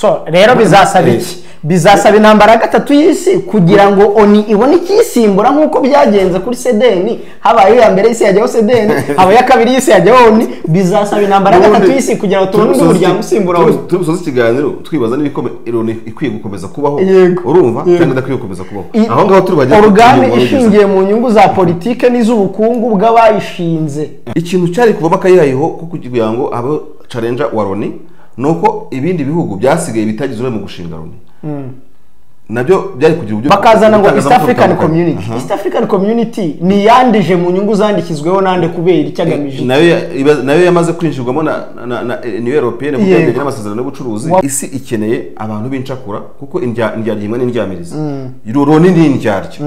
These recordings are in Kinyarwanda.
so rero bizasaba iki bizasaba intambara gatatu y'isi kugira ngo oni ibone ikisimbura nkuko byagenze kuri Sedeni habaye ya mbere y'isi yajyaho Sedeni habaye ya kabiri y'isi yajyaho oni bizasaba intambara gatatu y'isi kugira ngo tubone umuryango usimbura tubusoza ikiganiro twibaza n'ibikome Loni ikwiye gukomeza kubaho urumva cyangwa idakwiye gukomeza kubaho aho ngaho turi bagiye organe ishingiye mu nyungu za politike n'iz'ubukungu bw'abayishinze ikintu cyari kuva bakayihayeho kugira ngo abe challenge wa Loni nuko ibindi bihugu byasigaye bitagize mu gushinga Loni nabyo byari kugira uburyo bakazana ngo East African Community East African Community ni yandije mu nyungu zandikizweho nande kubera icyagamije nayo yamaze kwinjirwamo na Union Européenne mu byerekeye n'amasezerano y'ubucuruzi isi ikeneye abantu b'incakura kuko indyarya imwe n'indyamiriza Loni ni indyarya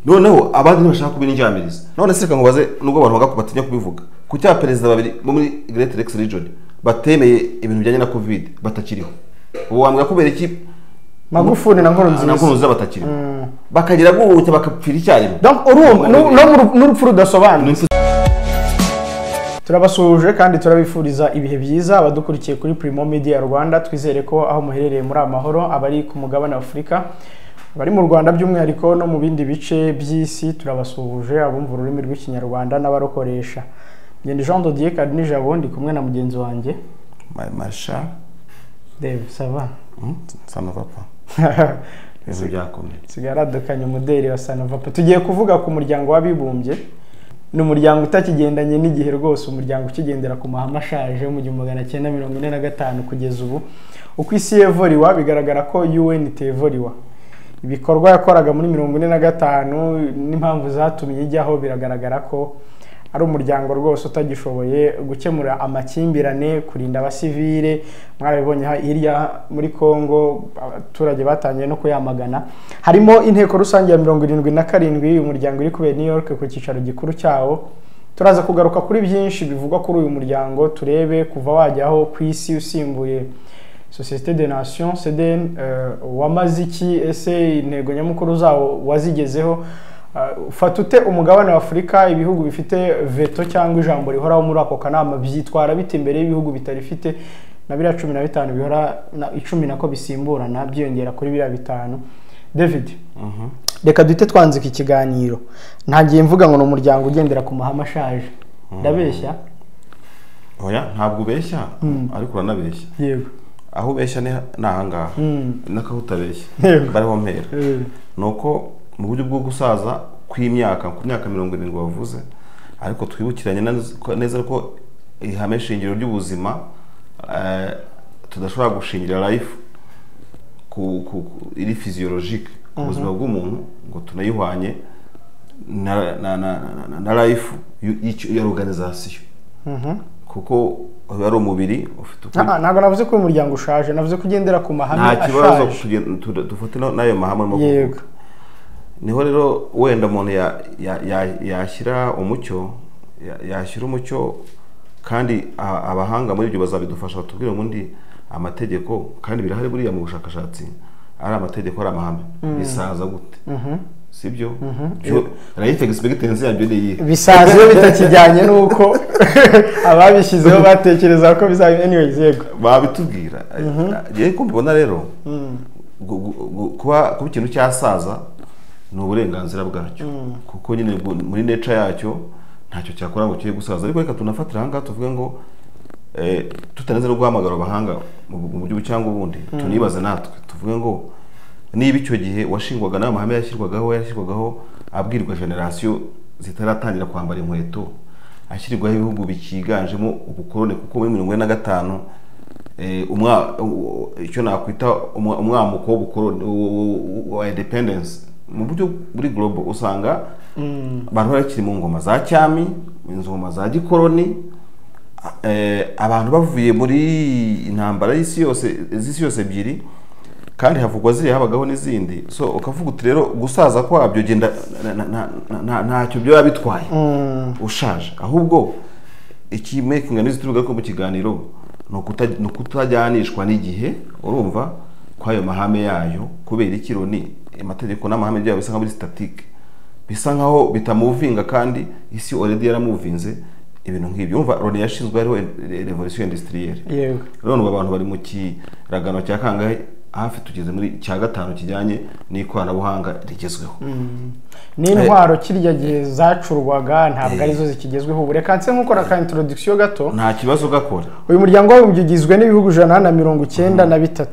noneho abandi ntibashaka kuba indyamiriza none se reka ngubaze nubwo abantu bagakubatinya kubivuga ku cya perezida babiri muri Great Lakes Region batemeye ibintu bijyanye na Covid batakiriho ubu wambwa kubera iki Magufuli na Nkurunziza batakiriho bakagira gute bakapfira icyarimwe donc n'urupfu rudasobanutse turabasuje kandi turabifuriza ibihe byiza abadukurikiye kuri Primo Media Rwanda twizere ko aho muherereye muri amahoro abari ku mugabane wa Afrika bari mu Rwanda by'umwihariko no mu bindi bice by'isi turabasuje abumva ururimi rw'ikinyarwanda n'abarukoresha ngende Jean-Dodier Kalinijabo ndi kumwe na mugenzi wanjye Masha David Sava Sanavapa Ese byakomeye sigaradukanye umuderi wa Sanavapa tugiye kuvuga ku muryango w'abibumbye ni umuryango utakigendanye n'igihe rwose umuryango ukigendera ku mahame ashaje mu 1945 kugeza ubu uko isi yevoriwa bigaragara ko UN tevoriwa ibikorwa yakoraga muri 1945 n'impamvu zatumye ijyaho biragaragara ko ari umuryango rwose utagishoboye gukemura amakimbirane kurinda abasivile mwarabibonye hirya muri Kongo abaturage batangiye no kuyamagana harimo inteko rusange ya 77 umuryango uri kubera New York ku cyicaro gikuru cyawo turaza kugaruka kuri byinshi bivugwa kuri uyu muryango turebe kuva wajyaho ku isi usimbuye Société des Nations CDN wamaziki ese intego nyamukuru zawo wazigezeho fatute umugabane wa Afrika ibihugu bifite veto cyangwa ijambo rihoraho muri ako kanama byitwara bite imbere y'ibihugu bitarifite na 15 bihora na 10 nako bisimburana byiyongera kuri 5 David reka duhite twanzika ikiganiro ntagiye mvuga ngo no muryango ugendera ku mahama ashaje ndabeshya oya ntabwo ubeshya ariko uranabeshya yego aho ubeshya ni nahangaha nakahutabeshya bariho mpera nuko mu buryo bwo gusaza kw'imyaka ku myaka 70 bavuze ariko twibukiranye neza ko ihame shingiro ry'ubuzima tudashobora gushingira life iri physiologique ku buzima bw'umuntu ngo tunayihwanye na life ya organisation kuko ari umubiri ufite ntago navuze ko umuryango ushaje navuze kugendera ku mahame ashaje nta kibazo dufate nayo mahame mu kuvuga niho rero wenda umuntu yashyira umucyo kandi abahanga muri ibyo bazabidufasha batubwire ubundi amategeko kandi birahari buriya mu bushakashatsi ari amategeko ari amahame bisaza gute sibyo life expectancy yabyo ni bisaze bitakijyanye nuko ababishyizeho batekereza ko bizaba anyways yego babitubwira je ko mbona rero kuba ikintu cyasaza ni uburenganzira bwacyo kuko nyine muri nature yacyo ntacyo cyakora ngo kiye gusaza ariko reka tunafatira hanga tuvuge ngo tutaneze no guhamagara abahanga mu buryo cyangwa ubundi tunibaza natwe tuvuge ngo niba icyo gihe washingwaga n'amahame yashyirwagaho abwirwa generation zitaratangira kwambara inkweto ashyirirwaho ibihugu bikiganjemo ubukorone kuko muri 1945 icyo nakwita umwamuko w'ubukorone wa independence mu buryo buri global usanga abantu bakiri mu ngoma za cyami ingoma za gikoroni abantu bavuye muri intambara y'isi yose ebyiri kandi havugwa ziri habagaho n'izindi so ukavuga uti rero gusaza kwabyo genda ntacyo byo yabitwaye ushaje ahubwo iki making news turuga ko mu kiganiro no kutajyanishwa n'igihe urumva kwayo mahame yayo kubera ikironi amategeko n'amahame byayo bisa nka muri statique bisa nkaho bitamuvinga kandi isi already yaramuvinze ibintu nk'ibyo umva Loni yashinzwe hariho revolution industrielle yego none abantu bari mu kiragano cya kangahe hafi tugeze muri cya gatanu kijyanye n'ikoranabuhanga rigezweho n'intwaro kirya gihe zacurwaga ntabwo arizo zikigezweho ubu reka nse nk'ukora ka introduction gato nta kibazo gakora uyu muryango w'abibumbye ugizwe n'ibihugu 193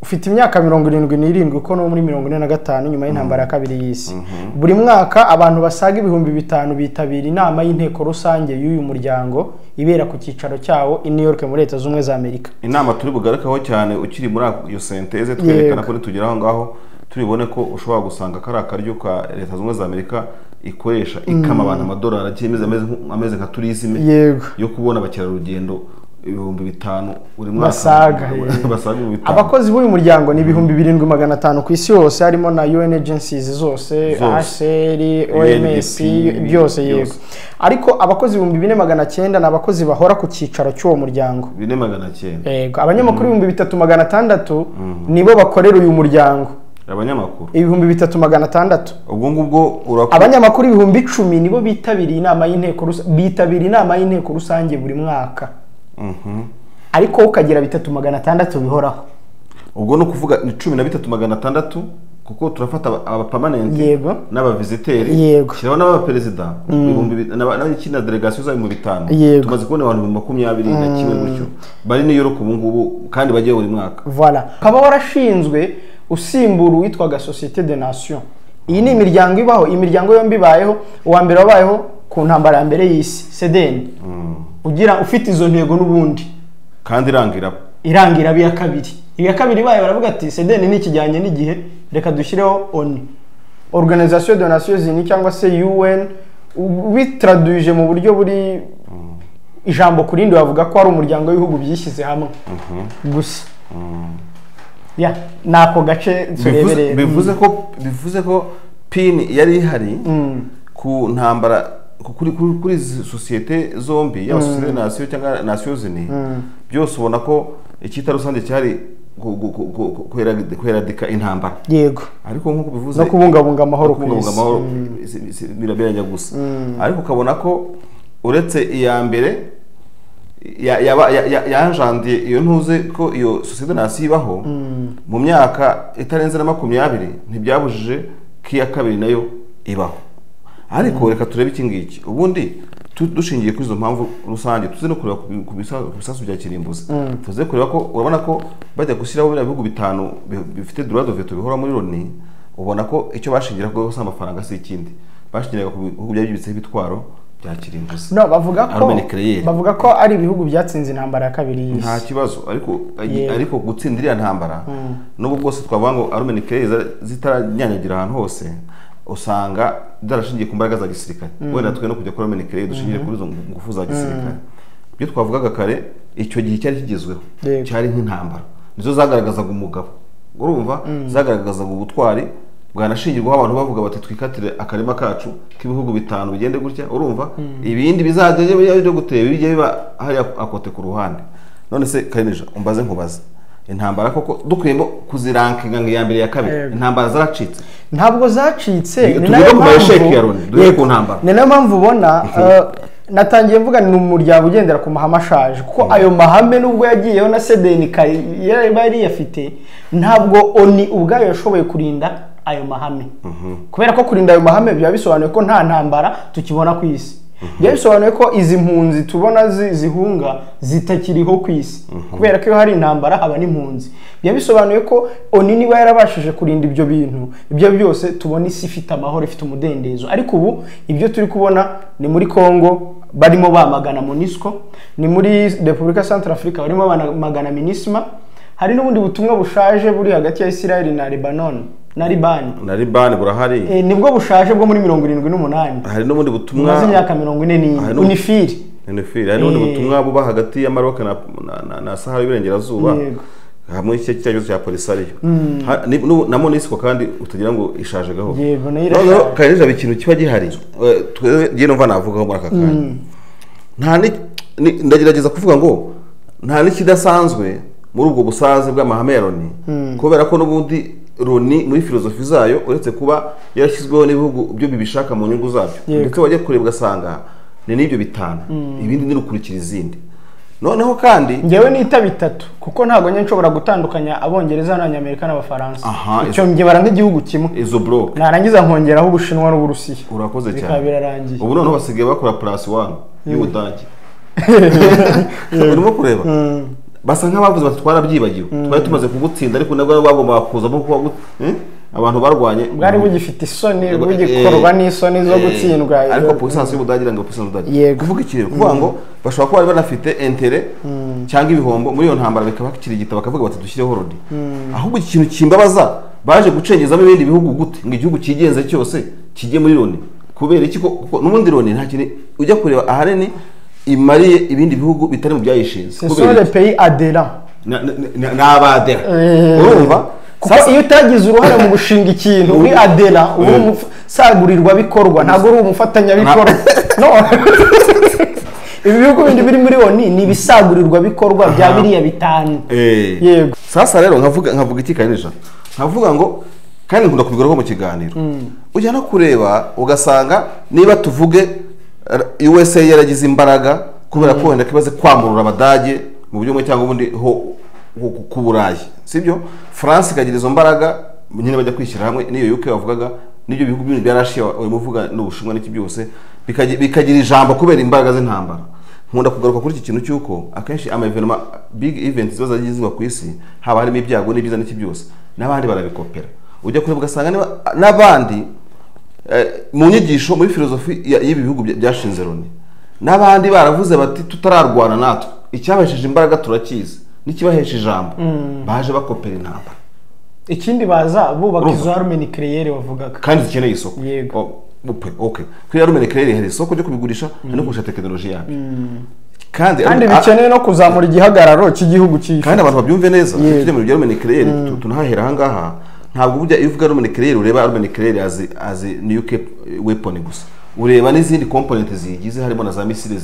ufite imyaka 77 uko no muri 45 nyuma y'intambara ya kabiri y'isi buri mwaka abantu basaga ibihumbi 5 bitabira inama y'inteko rusange y'uyu muryango ibera ku cyicaro cyawo i New York muri Leta z'Ubumwe za Amerika. Inama turi bugarakaho cyane ukiri muri iyo synthèse twerekana ko tugeraho ngaho turibone ko ushobora gusanga kari akaryo ka Leta z'Ubumwe za Amerika ikoresha ikama abantu amadolari akimeze ameze nka tourism yo kubona abakerarugendo ibihumbi 5 uri mwaka basaga abakozi b'uyu muryango ni ibihumbi 7500 ku isi yose harimo na UN agencies zose HCR OMS byose yego ariko abakozi 4900 nabakozi bahora ku cyicaro cy'uwo muryango 4900 yego abanyamakuru 3600 nibo bakorera uyu muryango abanyamakuru 3600 ubwo ngubwo abanyamakuru 10,000 nibo bitabiriye inama y'inteko rusange buri mwaka ariko ukagira 3600 bihoraho ubwo no kuvuga ni 13600 kuko turafata aba permanent n'aba visiteri kiraba n'aba president n'abakina delegation za mu bitanu tumaze kubona abantu 20 na kimwe gutyo bari ni Europe ubu ngubu kandi bagiye buri mwaka voilà kaba warashinzwe usimbura witwaga Société des Nations. Iyi ni imiryango ibaho imiryango yombi bayeho uwa mbere wabayeho ku ntambara ya mbere y'isi CDN ugira ufite izo ntego n'ubundi kandi irangira biya kabiri baye baravuga ati CDN ni kijyanye n'igihe reka dushyireho ONU Organisation des Nations Unies cyangwa se UN bitraduije mu buryo buri ijambo kurindi bavuga ko ari umuryango w'ibihugu byishyize hamwe gusa ya nako gace turebereye bivuze ko pin yari ihari ku ntambara kuri societe zombi ya Société des Nations cyangwa Nations Unies byose ubona ko icyita rusange cyari kweradika intambara yego ariko nkuko bivuze no kubungabunga amahoro birabiranya gusa ariko ukabona ko uretse iya mbere yanjandiye iyo ntuze ko iyo Société des Nations ibaho mu myaka itarenze na 20 ntibyabujije ko iya kabiri nayo ibaho ariko reka turebe iki ngiki ubundi dushingiye kuri izo mpamvu rusange tuze no kureba ku bisasu bya kirimbuzi tuze kureba ko urabona ko bajya gushyiraho ibihugu 5 bifite droit de veto bihora muri Loni ubona ko icyo bashingira ko gusa amafaranga si ikindi bashingiraga ku bihugu byabibitseho ibitwaro bya kirimbuzi no bavuga ko ari ibihugu byatsinze intambara ya kabiri y'isi nta kibazo ariko gutsindira iriya ntambara n'ubwo bwose twavuga ngo arme nucléaire zitaranyanyagira ahantu hose usanga darashingiye ku mbaraga za gisirikare wenda twe no kujya kuri arme nucléaire dushingiye kuri izo ngufu za gisirikare byo twavugaga kare icyo gihe cyari kigezweho cyari nk'intambara nizo zagaragazaga umugabo urumva zagaragazaga ubutwari bwanashingirwaho abantu bavuga bati twikatire akarima kacu k'ibihugu 5 bigende gutya urumva ibindi bizajye byo guteba bijye biba hari akote ku ruhande none se Kalinija umbaze nkubaze intambara koko dukuyemo kuzirankinga ngo ya mbere ya kabiri intambara zaracitse ntabwo zacitse ni nayo mpamvu ni nayo mpamvu ubona natangiye mvuga ni umuryango ugendera ku mahame ashaje kuko ayo mahame nubwo yagiyeho na CDN yari yafite ntabwo ONU ubwayo yashoboye kurinda ayo mahame kubera ko kurinda ayo mahame biba bisobanuye ko nta ntambara tukibona ku isi biba bisobanuye ko izi mpunzi tubona zihunga zitakiriho ku isi kubera ko iyo hari intambara haba n'impunzi biba bisobanuye ko ONU niba yarabashije kurinda ibyo bintu ibyo byose tubona isi ifite amahoro ifite umudendezo ariko ubu ibyo turi kubona ni muri Congo barimo bamagana MONUSCO ni muri Repubulika Centrafrica barimo bamagana MINUSMA hari n'ubundi butumwa bushaje buri hagati ya Israel na Lebanon na Libani burahari nibwo bushaje bwo muri 78 hari n'ubundi butumwa maze imyaka 40 Unifil hari n'ubundi butumwa buba hagati ya Maroc na Sahara y'Iburengerazuba hamwe iki cyagize cya Polisario na MONUSCO kandi utagira ngo ishaje gaho yego no Kalinija bikintu kiba gihari giye numva navugaho muri aka kanya nta ndagerageza kuvuga ngo nta n'ikidasanzwe muri ubwo busaze bw'amahame ya Loni kubera ko n'ubundi Loni muri filozofi zayo uretse kuba yarashyizweho n'ibihugu byo bibishaka mu nyungu zabyo ndetse wajye kureba ugasanga ni n'ibyo bitanu ibindi nirukurikira izindi noneho kandi ngewe nita bitatu kuko ntago nye nshobora gutandukanya abongereza n'abanyamerika n'abafaransa icyo ngibara nk'igihugu kimwe izo block narangiza nkongeraho ubushinwa n'uburusiya urakoze cyane bikabirarangiye ubu noneho basigaye bakora +1 y'Ubudage urimo kureba basa nk'abavuze bati twarabyibagiwe twari tumaze kugutsinda ariko nabwo bagomba kuzamo kuba abantu barwanye bwari bugifite isoni bugikorwa n'isoni zo gutsindwa ariko puissance y'Ubudage iranga puissance y'Ubudage kuvuga iki kuvuga ngo bashobora kuba bari banafite intérêt cyangwa ibihombo muri iyo ntambara bikaba kikiri igitabo bakavuga bati dushyireho Loni ahubwo ikintu kimbabaza baje gucengezamo ibindi bihugu gute ngo igihugu kigenze cyose kijye muri Loni kubera iki ko n'ubundi Loni nta kintu ujya kureba ahanini imariye ibindi bihugu bitari mu byayishinze kubera les pays adhérents n'abadera urumva kuko iyo utagize uruhare mu gushinga ikintu uri adhérent uri umusagurirwa bikorwa ntabwo uri umufatanya bikorwa no ibihugu bindi biri muri Loni ni ibisagurirwa bikorwa bya biriya bitanu yego sasa rero nkavuga iki Kalinijabo nkavuga ngo kandi nkunda kubiguraho mu kiganiro ujya no kureba ugasanga niba tuvuge USA yaragize imbaraga kubera ko wenda kibaze kwamurura abadage mu buryo cyangwa ubundi ho ku Burayi sibyo France ikagira izo mbaraga nyine bajya kwishyira hamwe niyo UK bavugaga n'ibyo bihugu bindi byarashiye muvuga n'Ubushinwa n'iki byose bikagira ijambo kubera imbaraga z'intambara nkunda kugaruka kuri iki kintu cyuko akenshi ama big events ziba zagizwe ku isi haba harimo ibyago n'ibyiza n'iki byose n'abandi barabikopera ujya kureba ugasanga n'abandi mu nyigisho muri filozofi y'ibi bihugu byashinze Loni n'abandi baravuze bati tutararwana natwe icyabahesheje imbaraga turakizi n'ikibahesha ijambo baje bakopera intambara ikindi baza bubaka izo arme nucléaire bavugaga kandi zikeneye isoko okay kuri arme nucléaire hari isoko ryo kubigurisha no kurusha tekinoloji yacu kandi bikeneye no kuzamura igihagararo cy'igihugu cyifu kandi abantu babyumve neza tujye mu arme nucléaire tunahahera ahangaha ntabwo burya iyo uvuga arme nucléaire ureba arme nucléaire as nuclear weapon gusa ureba n'izindi component zigize harimo na za missile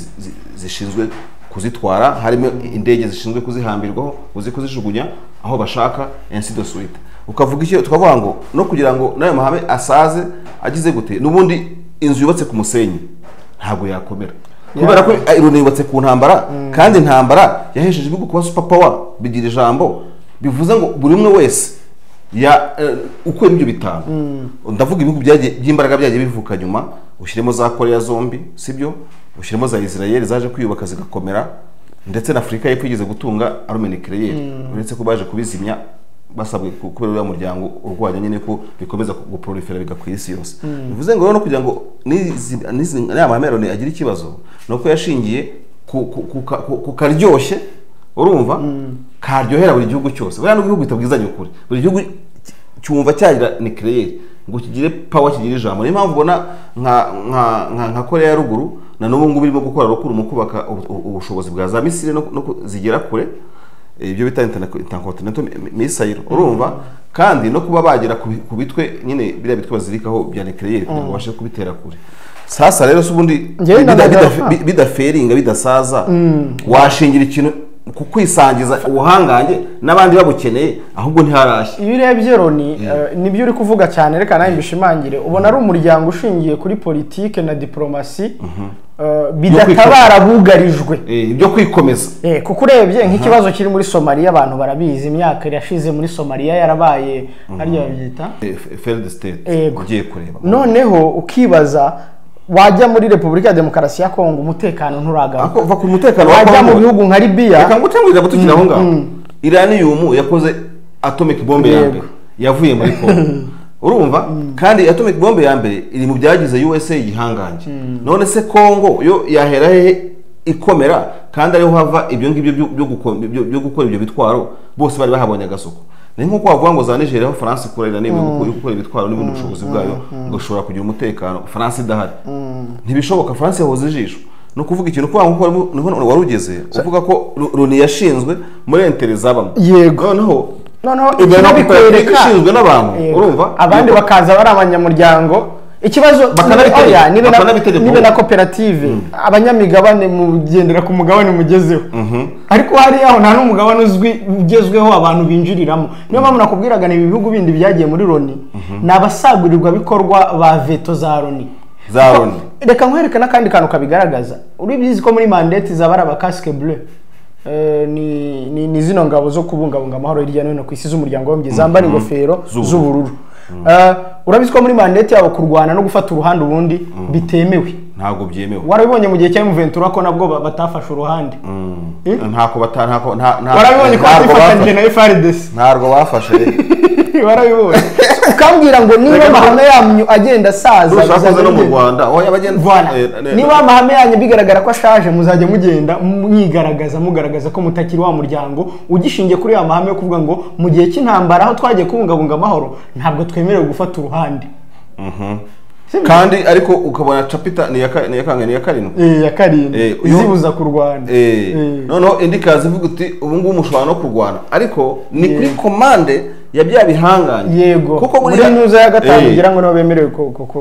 zishinzwe kuzitwara harimo indege zishinzwe kuzihambirwaho kuzishugunya aho bashaka ainsi de suite ukavuga iki tukavuga ngo no kugira ngo nayo mahame asaze agize gute nubundi inzu yubatse ku musenyi ntabwo yakomera kubera ko Loni yubatse ku ntambara kandi intambara yahesheje ibihugu kuba super power bigira ijambo bivuze ngo buri umwe wese uko ibyo bitanu ndavuga ibihugu by'imbaraga byagiye bivuka nyuma ushyiremo za Korea zombi sibyo ushyiremo za Israel zaje kwiyubaka zigakomera ndetse na Afrika y'Epfo igeze gutunga arme nucléaire uretse ko baje kubizimya basabwe kubera uriya muryango urwanya nyine ko bikomeza guprolifera bigakwisi yose bivuze ngo no kugira ngo n'amahame Loni agira ikibazo nuko yashingiye ku karyoshye urumva karyohera buri gihugu cyose buriya n'igihugu bitabwizanye ukuri buri gihugu cyumva cyagira nucléaire ngo kigire power kigire ijambo niyo mpamvu ubona nka Korea ya ruguru na n'ubu ngubu birimo gukora rukuru mu kubaka ubushobozi bwa za misile no zigera kure ibyo bita intercontinental missile urumva kandi no kuba bagera ku bitwe nyine biriya bitwe bazirikaho bya nucléaire kugira ngo bashe kubitera kure sasa rero subundi bidaferinga bidasaza washingira ikintu kukwisangiza ubuhangange n'abandi babukeneye ahubwo ntiharashye iyo urebye Loni nibyo uri kuvuga cyane reka nawe mbishimangire ubona ari umuryango ushingiye kuri politike na diplomasi bidatabara bugarijwe ibyo kwikomeza kuko urebye nk'ikibazo kiri muri Somalia abantu barabizi imyaka irashize muri Somalia yarabaye harya babyita failed state ugiye kureba noneho ukibaza wajya muri Repubulika ya Demokarasi ya Kongo umutekano nturagaruka va ku mutekano wajya mu bihugu nka Libya reka ngutangurira butukira aho ngaho Iranium yakoze atomic bombe ya mbere yavuye muri Kongo urumva kandi atomic bombe ya mbere iri mu byagize USA igihangange none se Kongo yo yahera he ikomera kandi ariho hava ibyo ngibyo byo gukora ibyo bitwaro bose bari bahabonye agasoko ni nko kwavuga ngo za Nigeria aho France ikorera n'ibyo gukora ibitwaro n'ibindi bushobozi bwayo ngo ushobora kugira umutekano France idahari ntibishoboka France yahoze ijisho no kuvuga ikintu kwa nko niho warugeze uvuga ko Loni yashinzwe muri intérêt zabamo yego noneho ibyo bikwereka ishinzwe n'abantu urumva abandi bakaza bari abanyamuryango ikibazo nibe na koperative abanyamigabane mugendera ku mugabane mugezeho ariko hari aho nta n'umugabane uzwi ugezweho abantu binjiriramo niyo mpamvu nakubwiraga ni ibihugu bindi byagiye muri Loni n'abasagurirwa bikorwa ba Veto za Loni reka nkwereke n'akandi kantu kabigaragaza uribizi ko muri mandate zabara aba casque bleu ni zino ngabo zo kubungabunga amahoro hirya no hino ku isi z'umuryango w'abibumbye zambara ingofero z'ubururu urabizi ko muri mandate yabo kurwana no gufata uruhande ubundi bitemewe ntabwo byemewe warabibonye mu gihe cya M23 ko nabwo batafashe uruhande ntako warabibonye ko batifatanyije na FARDC ntabwo bafashe warabibonye ukambwira ngo niba amahame yanyu agenda asaza bizaza no mu Rwanda oya bagenda niba amahame yanyu bigaragara ko ashaje muzajya mugenda mugaragaza ko mutakiri wa muryango ugishingiye kuri ya mahame yo kuvuga ngo mu gihe cy'intambara aho twagiye kubungabunga amahoro ntabwo twemerewe gufata uruhande kandi ariko ukabona chapter ni ya karindwi izibuza kurwana noneho indikazi ivuga uti ubu ngubu mushobora no kurwana ariko ni kuri commande ya bya bihanganye yego kuko muri nyuza ya gatanu ngira ngo nabo bemerewe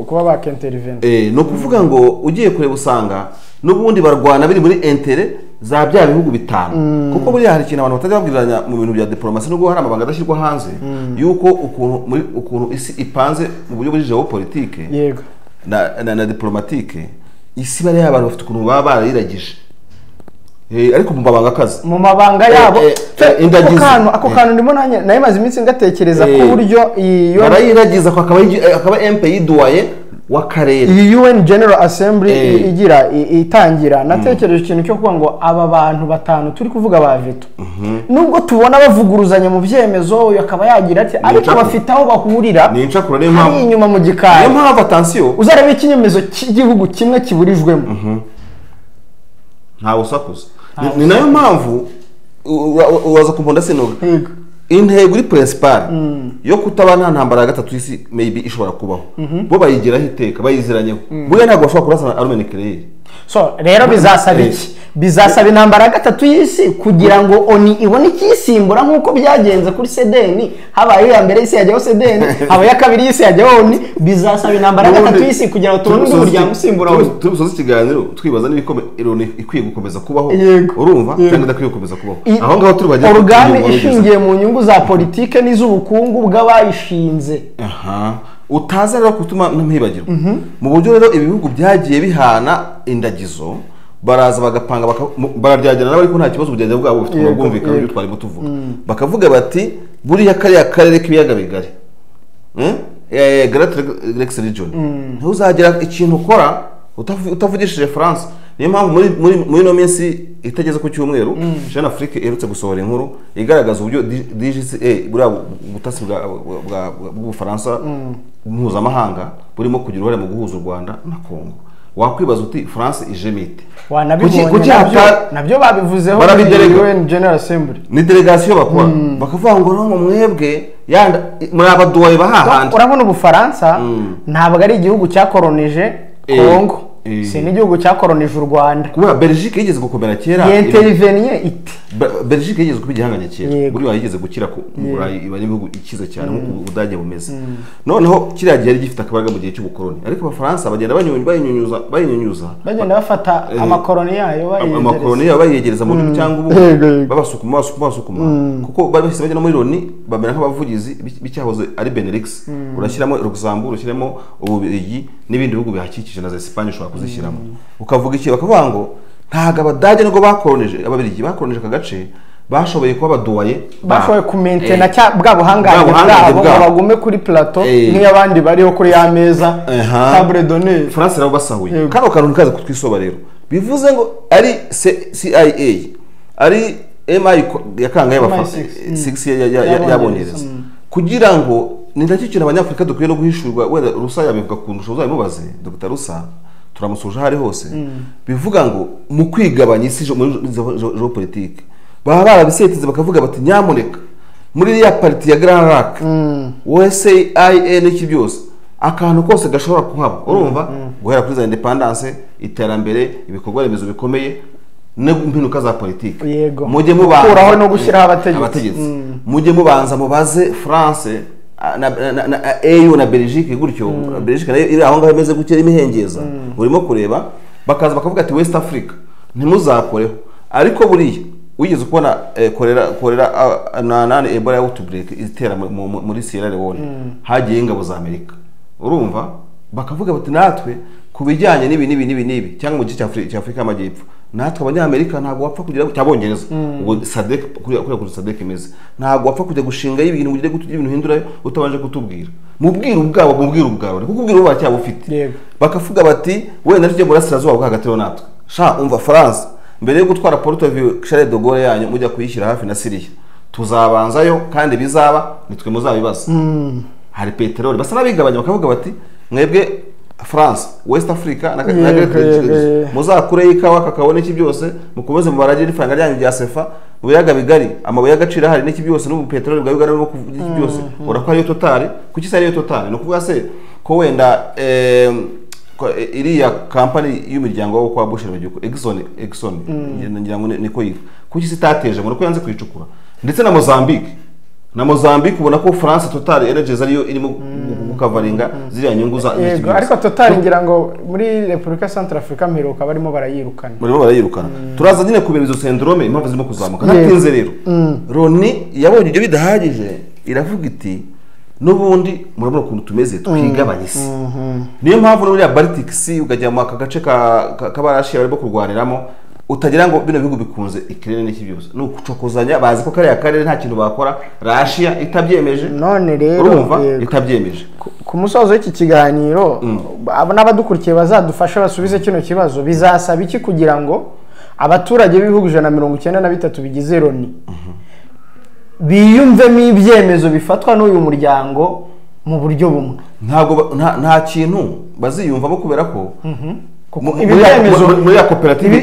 kuba bakintervene no kuvuga ngo ugiye kureba usanga n'ubundi barwana biri muri intere za bya bihugu bitanu kuko buri hari ikintu abantu batajya babwiranya mu bintu bya diplomasi nubwo hari amabanga adashyirwa hanze yuko ukuntu isi ipanze mu buryo buri geopolitique yego na diplomatique isi bari abantu bafite ukuntu baba barayiragije ariko mu mabanga akazi mu mabanga yabo ako kantu ndimo naye maze iminsi ngatekereza ku buryo iyo barayiragiza ko akaba MP yiduwaye w'akarere iyi UN General Assembly igira itangira natekereje ikintu cyo kuvuga ngo aba bantu batanu turi kuvuga ba Veto nubwo tubona bavuguruzanya mu byemezo akaba yagira ati ariko bafite aho bahurira ni incakura n'impamvu inyuma mu gikari niyo mpamvu attention uzareba ikinyemezo cy'igihugu kimwe kiburijwemo nta usakuza ni nayo mpamvu uraza kumbonda sinoga intego iri principal yo kutaba nta ntambara ya gatatu isi maybe ishobora kubaho bo bayigiraho iteka bayiziranyeho buye ntabwo bashobora kurasana arme nucléaire so rero bizasaba iki bizasaba intambara ya gatatu y'isi kugira ngo oni ibone ikisimbura nkuko byagenze kuri Sedeni habaye ya mbere y'isi yajyaho Sedeni habaye ya kabiri y'isi yajyaho oni bizasaba intambara ya gatatu y'isi kugira ngo tubone umuryango usimbura tubisoza ikiganiro twibaza n'ibiko Loni ikwiye gukomeza kubaho urumva cyangwa dakwiye gukomeza kubaho aho ngaho turi bajya organe ishingiye mu nyungu za politike n'iz'ubukungu bw'abayishinze utaza rero kutuma ntibagirwa mu buryo rero ibihugu byagiye bihana indagizo baraza bagapanga bararyagana nabo ariko nta kibazo bujyaje bwabo bufite ubwumvikano byo twari tuvuga bakavuga bati buriya karere k'ibiyaga bigari Great Lakes Region ntuzagira ikintu ukora utavugishije France niyo mpamvu muri no minsi itageze ku cyumweru Jeune Afrique erutse gusohora inkuru igaragaza uburyo DGCA buriya ubutasi bw'Ubufaransa mpuzamahanga burimo kugira uruhare mu guhuza u Rwanda na Congo wakwibaza uti France ijemite nabyo babivuzeho UN General Assembly ni delegation bakora bakavuga ngo no mwebwe yanda muri abaduwaye bahahandi urabona Ubufaransa ntabwo ari igihugu cyakoronije Congo si n'igihugu cyakoronije u Rwanda kuba Belgique yigeze gukomera kera intervenye iti Belgique yigeze kubijyanganye kera buri wayigeze gukira ku Burayi ibanye bihugu ikize cyane nk'uko Ubudage bumeze noneho kiriya gihe gifite akabaraga mu gihe cy'ubukoroni ariko Abafaransa bagenda bayinyunyuza bagenda bafata amakoroni yayo bayegereza mu gihugu cyangwa ubu babasukuma kuko bari bahise bajya no muri Loni bamera nk'abavugizi bicyahoze ari Benelux urashyiramo Luxembourg urashyiramo Ububiligi n'ibindi bihugu bihakikije na Espagne kuzishyiramo ukavuga iki bakavuga ngo ntago Abadage nubwo bakoronije Ababiligi bakoronije aka gace bashoboye kuba baduwaye bashoboye kumentena bwa buhangange bwabo bagume kuri plateau nk'abandi bariho kuri ya meza table d'honneur France rabo basahuye kano kantu kaza kutwisoba rero bivuze ngo ari CIA ari MI yakanga y'Abafaransa 6 y'Abongereza kugira ngo ni ndacyo kintu Abanyafrika dukwiye no guhishurwa wenda Rusa yabivuga ku ndusho zabimubaze Dr. Rusa turamusuje hari hose bivuga ngo mu kwigabanya isi muri geopolitique baba barabisetize bakavuga bati nyamuneka muri ya parti ya Grand Lac USA n'iki byose akantu kose gashobora kuhaba urumva guhera kuri za independence iterambere ibikorwa remezo bikomeye n'impinuka za politike mujye mubakuraho no gushyiraho abategetsi mujye mubanza mubaze France na EU na Belgique gutyo Belgique nayo iri aho ngaho imeze gukira imihengeza urimo kureba bakaza bakavuga ati West Africa ntimuzakoreho ariko buriya wigeze kubona korera nane Ebola outbreak itera muri Sierra Leone hagiye ingabo za Amerika urumva bakavuga bati natwe ku bijyanye n'ibi cyangwa mu gice cya Afrika y'Amajyepfo natwe abanyamerika ntabwo wapfa kugira cyabongereza ubwo SADC kuri SADC imeze ntabwo wapfa kujya gushinga ibintu mugire gutugira ibintu hindura utabanje kutubwira mubwira ubwabo kukubwira ubu bacyabo ufite bakavuga bati wenda tujye burasirazuba bwa hagati natwe sha umva France mbere yo gutwara Porto-View Charles de Gaulle yanyu mujya kuyishyira hafi na Syria tuzabanzayo kandi bizaba nitwe muzabibaza hari peteroli basa nabigabanya bakavuga bati mwebwe France West Africa na muzakure ikawa kakabone iki byose mukomeze mubaragire ifanga ryanyu rya sefa mu biyaga bigari amabuye y'agaciro hari n'iki byose n'ubu peteroli bwa bigari no iki byose urakora yo Total kuki sari yo Total no kuvuga se ko wenda iriya company y'umuryango wo kwa Bush Exxon ngira ngo niko yifa kuki sitateje ngo ko yanze kwicukura ndetse na Mozambique ubona ko France Total Energies ariyo irimo gukavaringa ziriya nyungu za ariko Total ngira ngo muri Republika Centrafrica mperuka barimo barayirukana turaza nyine kubera izo syndrome impamvu zirimo kuzamuka natinze rero Loni yabonye ibyo bidahagije iravuga iti nubundi murabona ukuntu tumeze twigabanye isi niyo mpamvu muri ya Baltic Sea ukajya mu gace k'Abarashiya barimo kurwaniramo utagira ngo bino bihugu bikunze Ukraine n'iki byose no kucokozanya bazi ko kare karere nta kintu bakora Russia itabyemeje none rero urumva itabyemeje ku musozo w'iki kiganiro n'abadukurikiye bazadufasha basubize kino kibazo bizasaba iki kugira ngo abaturage b'ibihugu 193 bigize Loni biyumvemo ibyemezo bifatwa n'uyu muryango mu buryo bumwe ntabwo nta kintu baziyumvamo kubera ko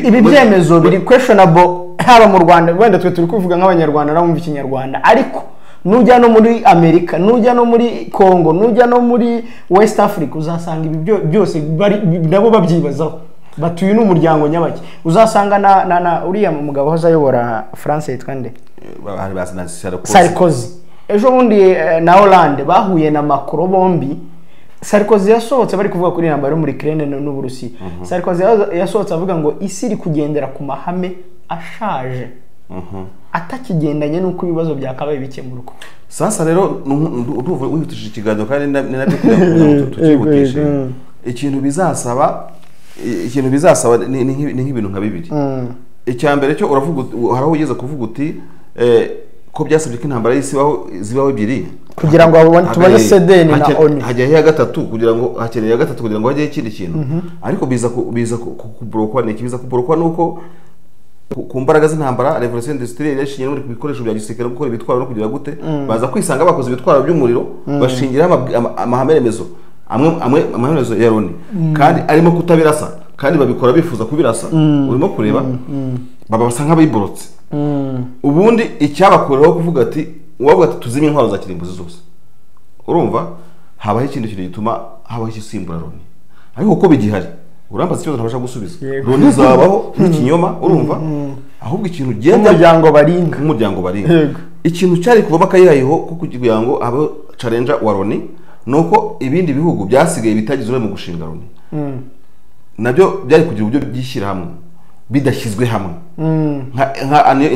ibi byemezo biri questionable haba mu Rwanda wenda twe turi kuvuga nk'abanyarwanda n'abumva ikinyarwanda ariko nujya no muri Amerika nujya no muri Congo nujya no muri West Africa uzasanga ibi byose nabo babyibazaho batuye n'umuryango nyabaki uzasanga na uriya mugabo hoza ayobora France yitwa nde Sarkozy ejo bundi na Hollande bahuye na Macron bombi Sarkozy yasohotse bari kuvuga kuri intambara muri Ukraine n'Uburusiya Sarkozy yasohotse avuga ngo isi iri kugendera ku mahame ashaje atakigendanye nuko ibibazo byakabaye bikemurwa sasa rero uruvuga wihutishije ikiganiro kandi nabyo tukihutishe ikintu bizasaba ni nk'ibintu nka bibiri icyambere cyo uravuga haraho ugeze kuvuga uti ko byasabye ko intambara y'isi zibaho ebyiri kugira ngo tubone CDN na ONU hajya ya gatatu kugira ngo hakeneye gatatu kugira ngo hajye ikindi kintu ariko biza kubrokwa n'ikibiza kubrokwa nuko ku mbaraga z'intambara revolution industrielle yashinye muri bikoresho bya gisirikare gukora ibitwaro no kugira gute baza kwisanga bakoze ibitwaro by'umuriro bashingira amahame remezo amaherezo ya Loni kandi arimo kutabirasa kandi babikora bifuza kubirasa urimo kureba baba basa nk'abayiborotse ubundi icyabakoreho kuvuga ati wavuga ati tuzimye intwaro za kirimbuzi zose urumva habaho ikindi kintu gituma habaho ikisimbura Loni ariko uko bigihari urambaza ikibazo ntabasha gusubiza Loni zabaho n'ikinyoma urumva ahubwo ikintu genda umuryango baringa ikintu cyari kuvamo akayihayeho kugira ngo abo challenge wa Loni nuko ibindi bihugu byasigaye bitagize mu gushinga Loni nabyo byari kugira uburyo byishyira hamwe bidashyizwe hamwe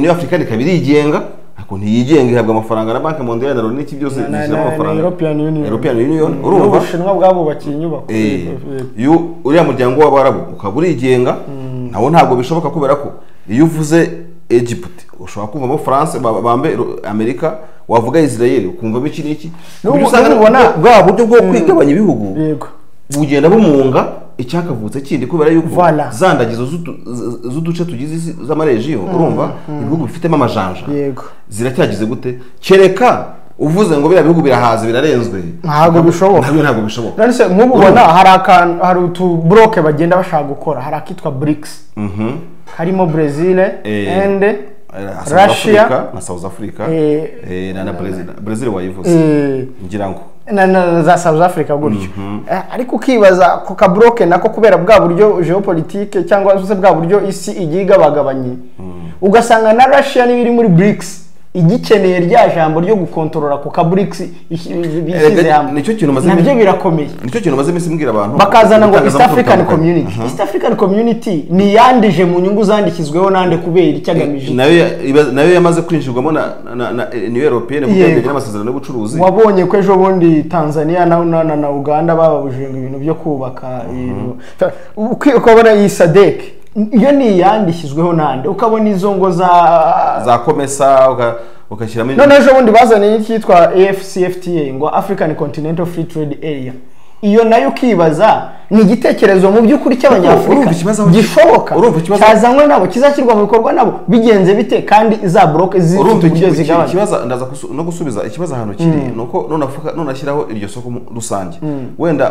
nka Afrika ikabirigenga ako ntiyigenga ihabwa amafaranga na Banki Mondiale na Loni n'iki byose bishyira amafaranga European Union urumva Ubushinwa bwabo bakiye inyubako uriya muryango w'Abarabu ukaburigenga nawo ntabwo bishoboka kubera ko iyo uvuze Egypt ushobora kumvamo France bambe Amerika wavuga Israel ukumvamo iki n'iki usanga bwa buryo bwo kwigabanya ibihugu bugenda bumunga icyakavutse kindi kubera yuko zandagizo z'uduce tugize z'amaregiyo urumva ibihugu bifitemo amajanja ziracyagize gute kereka uvuze ngo bira bihugu birahaze birarenzwe ntabwo bishoboka none se nk'ububona hari utu block bagenda bashaka gukora hari akitwa BRICS harimo Brazil and Russia na South Africa na Brazil wayivuze ngira ngo na za South Africa gutyo ariko ukibaza ko ka block nako kubera bwa buryo geopolitique cyangwa se bwa buryo isi igiga bagabanye ugasanga na Russia n'ibiri muri BRICS igikeneye rya jambo ryo gukontorora ku kabrix bishyize hamwe nicyo kintu maze nabyo birakomeye nicyo kintu maze iminsi mbwira abantu bakazana ngo East African Community East African Community ni yandije mu nyungu zandikizweho nande kubera icyagamije nayo yamaze kwinjirwamo na Union Européenne mu byerekeye n'amasezerano y'ubucuruzi wabonye ko ejo bundi Tanzania na Uganda bababujije ibintu byo kubaka ukabona iyi SADC iyo ni yandikizweho nande ukabona izo ngo za komesa ukashyiramo none ejo bundi bazanye icyitwa AfCFTA ngo African Continental Free Trade Area iyo nayo ukibaza ni igitekerezo mu by'ukuri cy'abanyafurika gishoboka cyazanywe nabo kizashyirwa mu bikorwa nabo bigenze bite kandi za block z'uburyo zigabana ikibazo ndaza no gusubiza ikibazo hano kiri nuko none ashyiraho iryo soko rusange wenda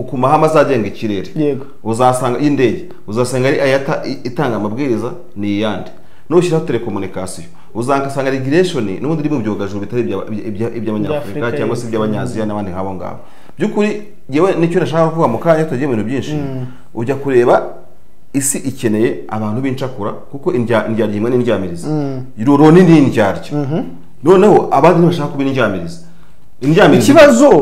ku mahama azagenga ikirere uzasanga indege uzasanga ari ayata itanga amabwiriza ni yandi nushyiraho telekomunikasiyo uzangasanga regulation n'ubundi iri mu byogajuru bitari iby'abanyafurika cyangwa se iby'abanyaziya n'abandi nk'abo ngabo by'ukuri yewe nicyo nashaka kuvuga mu kanya tugiye mu bintu byinshi ujya kureba isi ikeneye abantu b'incakura kuko indyarya imwe n'indyamirizi Loni ni indyarya noneho abandi ntibashaka kuba indyamirizi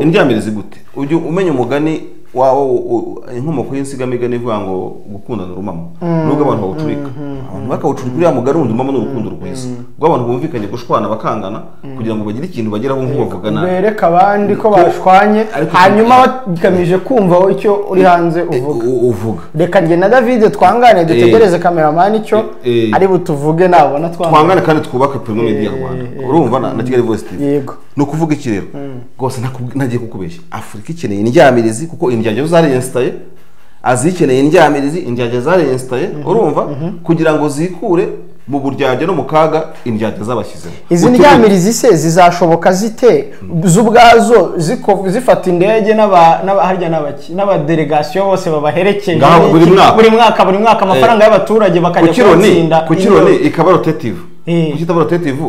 indyamirizi gute ujye umenya umugani wawo inkomoko y'insigamigani ivuga ngo gukundana urumamo nubwo abantu bawucurika abantu bakawucurika uriya mugani wundi umamo n'urukundo rwiza ubwo abantu bumvikanye gushwana bakangana kugira ngo bagire ikintu bageraho nk'uko bavugana bereka abandi ko bashwanye hanyuma bagamije kumva icyo uri hanze uvuga reka njye na David twangane dutegereze cameraman icyo ari butuvuge nabona twangane kandi twubake Primo Media Rwanda urumva na Kigali Voice TV no kuvuga iki rero rwose nagiye kukubeshya Afrika ikeneye indyamirizi kuko indyarya zareinstaye azikeneye indyarya zareinstaye urumva kugira ngo zikure mu buryarya no mu kaga indyarya zabashyizeho izi ndyamirizi se zizashoboka zite zubwazo zifata indege n'aba delegation bose babaherekeje buri mwaka amafaranga y'abaturage bakajya kwitsinda ku Kironi ikaba rotative Kukitaba rotative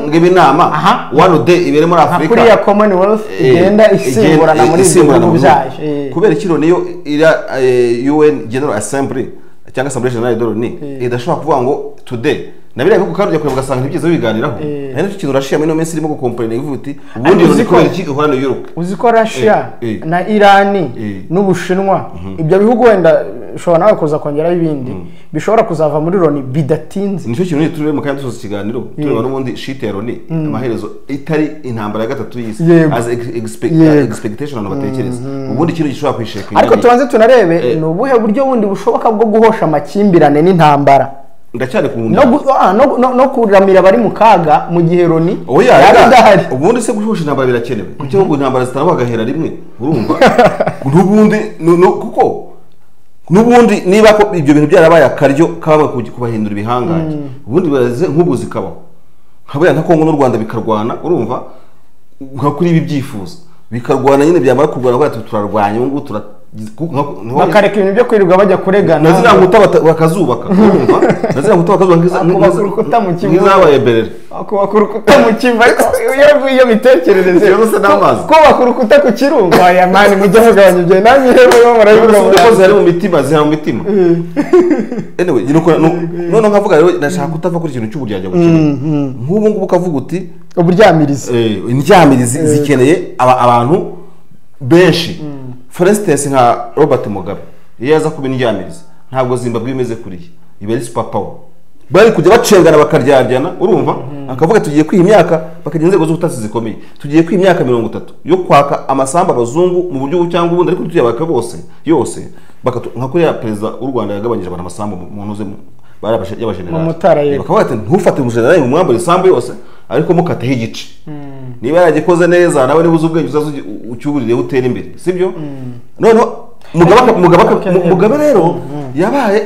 ngibi nama one day ibere muri Afrika kuri ya Commonwealth igenda isimburana muri ibihugu byaje kubera Kironi yo ira UN General Assembly cyangwa Assembly Generale de Loni idashobora kuvuga ngo today nabira ko karujya kureba gasanga ntibyiza biganiraho ari cyo kintu Russia muri minsi irimo gukomplain ivuga uti ubundi uzikora iki uhorana Europe uziko Russia na Iran n'Ubushinwa ibyo bihugu wenda ushobora nawe kuza kongeraho ibindi bishobora kuzava muri Loni bidatinze nicyo kintu turebe mu kandi tuzo kiganiro tureba n'ubundi shit ya Loni amaherezo itari intambara ya gatatu y'isi as expectation abantu batekereza ubundi kintu gishobora kwisheka ariko tubanze tunarebe ni ubuhe buryo bundi bushoboka bwo guhosha amakimbirane n'intambara ndacyari ku no kuramira bari mu kaga mu gihe Loni yari ubundi se guhosha intambara birakenewe kuko ngo intambara zitarabagahera rimwe urumva n'ubundi kuko n'ubundi niba ko ibyo bintu byarabaye akaryo kaba kubahindura ibihanganje ubundi baraze nk'ubu zikabaho nkabaya nka Kongo n'u Rwanda bikarwana urumva nka kuri ibi byifuzo bikarwana nyine byamara kurwana kwa turarwanya ngo bakareka ibintu byo kwirirwa bajya kuregana nazira nguta bakazubaka urumva nazira nguta bakazubaka ngiza mu kivu ngizabaye berere bakurukuta mu kivu iyo bitekerereze yose n'amazi ko bakurukuta ku kirunga aya mani mujye mugabanya ibyo namwe rero murabivuga ngo zari mu mitima zira mu mitima anyway none nkavuga rero nashaka kutava kuri ikintu cy'uburyarya bukene nk'ubu ngubu kavuga uti uburyamirizi indyamirizi zikeneye abantu benshi for instance nka Robert Mugabe iyo yaza kuba indyamirizi ntabwo Zimbabwe imeze kuriye iba ari super power bari kujya bacengana bakaryaryana urumva akavuga tugiye kwiha imyaka bakagira inzego z'ubutasi zikomeye tugiye kwiha imyaka 30 yo kwaka amasamba abazungu mu buryo cyangwa ubundi ariko tuyabaka bose yose nka kuri ya perezida w'u Rwanda yagabanyije abantu amasamba mu ntuze barabashe y'abajenerali bakavuga ati ntufate mu generali mu mwambaro isambu yose ariko mukateho igice niba yaragikoze neza nawe nibuze ubwenge ucyuburire utera imbere sibyo noneho Mugabe rero yabaye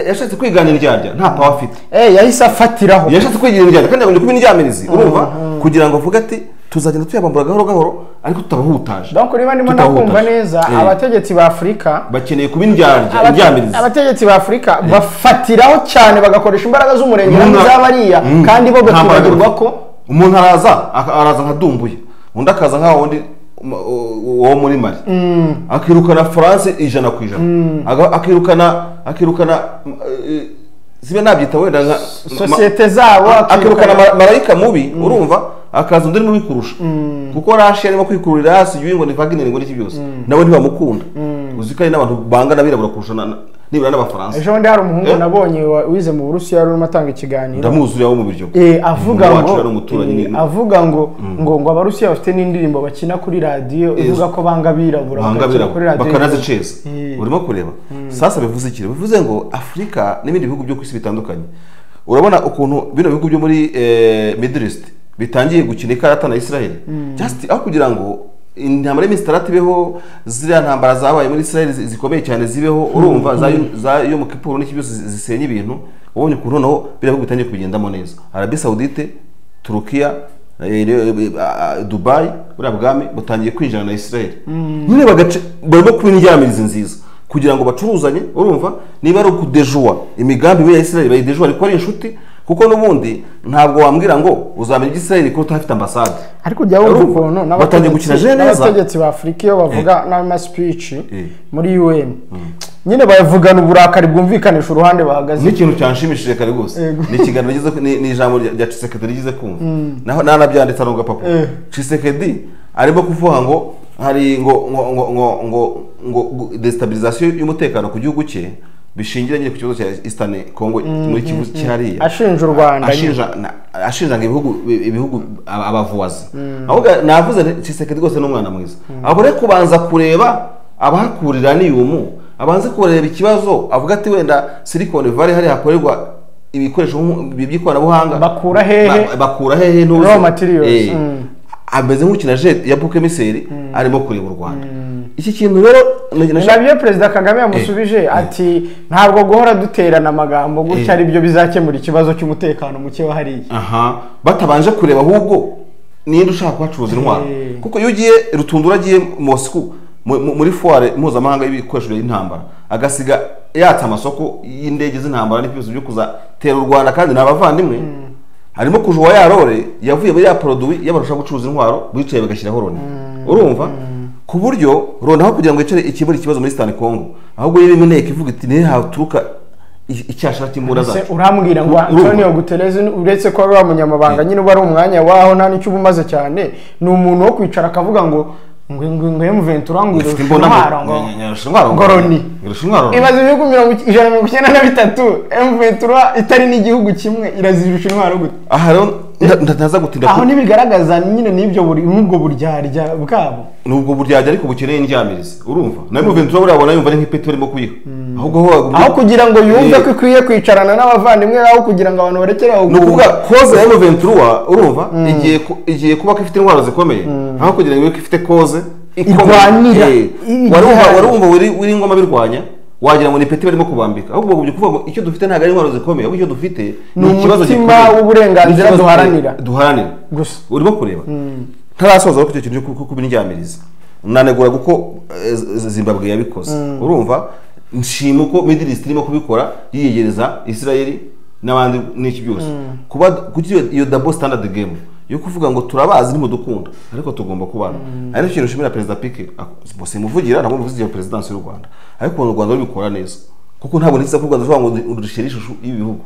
yashatse kwigana indyarya nta power afite yahise afatiraho yashatse kwigira indyarya kandi yagombye kuba indyamirizi urumva kugira ngo avuge ati tuzagenda tuyabambura gahoro ariko tutabahutaje donc niba ndimo nakumva neza abategetsi ba Afrika bakeneye kuba indyamirizi abategetsi ba Afrika bafatiraho cyane bagakoresha imbaraga z'umurengera n'izabariya kandi bo bakibagirwa ko umuntu araza nkadumbuye undi akaza nka wundi wo muri Mali akirukana France 100% akirukana sibe nabyita wenda nka societe zabo akirukana marayika mubi urumva akaza undi mubi kurusha kuko Russia arimo kwikururira hasi y'ingo ni Wagner ngo n'iki byose nawe ntibamukunda uzikari n'abantu bangana birabura kurusha nibura n'abafaransa ejo ndi hari umuhungu nabonye wize mu Burusiya ari matanga ikiganiro ndamuzuri yawo mu biryo avuga ngo abarusiya bafite n'indirimbo bakina kuri radio ivuga ko banga birabura kuri radio bakanaziceza urimo kureba sasa bivuze iki bivuze ngo Afrika n'ibindi bihugu byo kwisi bitandukanye urabona ukuntu bino bihugu byo muri Middle East bitangiye gukina ikarata na Israel just aho kugira ngo intambara y'Imistarati beho ziriya ntambara zabaye muri Israel zikomeye cyane zibeho urumva za yo mu Kipuro n'iki byose zisenye ibintu ubonye ukuntu naho biravuga bitangiye kugendamo neza Arabie Saoudite Turukiya Dubai buriya bwami butangiye kwinjira na Israel nyine bagace barimo kwinjyamiriza nziza kugira ngo bacuruzanye urumva niba ari ukudejua imigambi ya Israel bayidejua ariko ari inshuti kuko n'ubundi ntabwo wambwira ngo uzamenya Israel ko utafite ambassade ariko jya wumva ukuntu batangiye gukina neza n'abategetsi ba Afrika iyo bavuga n'ama speech muri UN nyine bavugana uburakari bwumvikanisha uruhande bahagaze n'ikintu cyanshimishije kare gose ni ikiganiro gize ni ijambo rya Tshisekedi rigize kumva naho nanabyanditse aronga papa Tshisekedi arimo kuvuga ngo hari ngo destabilisation y'umutekano ku gihugu cye bishingiranye ku kibazo cya Eastern Congo muri Kivu cyariya ashinja u Rwanda ashinja ibihugu abavuwazi ahubwo navuze Tshisekedi gose n'umwana mwiza abo reko kubanza kureba abahakurira niyumu abanze kureba ikibazo avuga ati wenda Silicon Valley hari hakorerwa ibikoresho by'ikoranabuhanga bakura hehe raw materials ameze nk'ukina jet ya buke miseri arimo kureba u Rwanda iki kintu rero nabyo President Kagame yamusubije ati ntabwo guhora duterana amagambo gutya ari byo bizakemura ikibazo cy'umutekano muke wa hariya batabanje kureba ahubwo ninde ushaka kwacuruza intwaro kuko iyo ugiye Rutundura agiye Moscow muri foire mpuzamahanga y'ibikoresho by'intambara agasiga yatsa amasoko y'indege z'intambara n'ibyose byo kuzatera u Rwanda kandi n'abavandimwe harimo kujuwa yarore yavuye muri ya produit y'abarusha gucuruza intwaro bicaye bagashyiraho Loni urumva ku buryo Loni aho kugira ngo icare ikibura ikibazo muri Eastern Congo ahubwo yiri mineke ivuga iti ne haturuka icyashara cy'imbura zacu urambwira ngo Antonio Guterres uretse ko ari umunyamabanga nyine bari umwanya waho nta nicyo ubumaze cyane ni umuntu wo kwicara akavuga ngo M23 ngwiro Loni ibaze ibihugu 193 M23 itari n'igihugu kimwe irazirusha intwaro gute aha rero ndaza gutinda aho nibigaragaza nyine n'ibyo ubwo buryarya bwabo nubwo buryarya ariko bukeneye indyamirizi urumva na M23 urabona yumva ari nk'ipeti barimo kuyiha aho kugira ngo yumve ko ikwiye kwicarana n'abavandimwe aho kugira ngo abantu barekere aho nukuvuga koze ya M23 urumva igiye kuba ko ifite intwaro zikomeye aho kugira ngo ifite koze irwanira warumva wiri ngoma birwanya wagira ngo ni peti barimo kubambika ahubwo byo kuvuga ngo icyo dufite ntago ari intwaro zikomeye ahubwo icyo dufite ni ikibazo gikomeye w'uburenganzira duharanira gusa urimo kureba ntarasoza ko icyo kintu cyo kubindyamiriza nanegura guko Zimbabwe yabikoze urumva nshima ko Middle East irimo kubikora yiyegereza Israel n'abandi n'iki byose kuba kuki iyo double standard game yo kuvuga ngo turabazi nimudukunda ariko tugomba kubana ari cyo nshimira President Pique bose muvugira nabo muvuze iyo presidence y'u Rwanda ariko u Rwanda rubikora neza kuko ntabwo nitse ko u Rwanda rwa ngo udushira ishusho y'ibihugu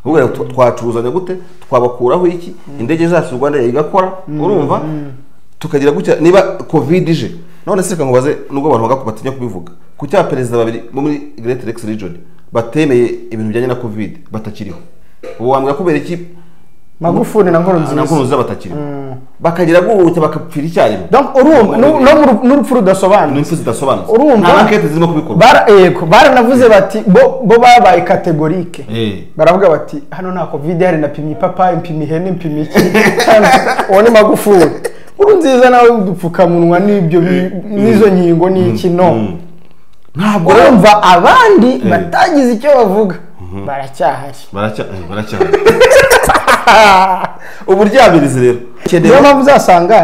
ubwo twacuruzanya gute twabakuraho iki indege zacu u Rwanda yigakora urumva tukagira gutya niba covid ije none se kangobaze nubwo abantu bagakubatinya kubivuga kucya president babiri bo muri Great Lakes region batemeye ibintu bijyanye na covid batakiriho ubu wambwa kubera iki Magufuli na Nkurunziza batakiriho bakagira gutya bakapfira icyarimo donc urumva n'urupfu rudasobanutse urumva enquête zirimo kubikorwa baranavuze bati bo babaye categorique baravuga bati hano nta covid hari napimye papa impimye ihene impimye iki one Magufuli Nkurunziza nawe udupfukamunwa n'ibyo nizo nkingo n'iki no ntabwo urumva abandi batagize icyo bavuga baracyahari uburyamirizi rero niyo mpamvu uzasanga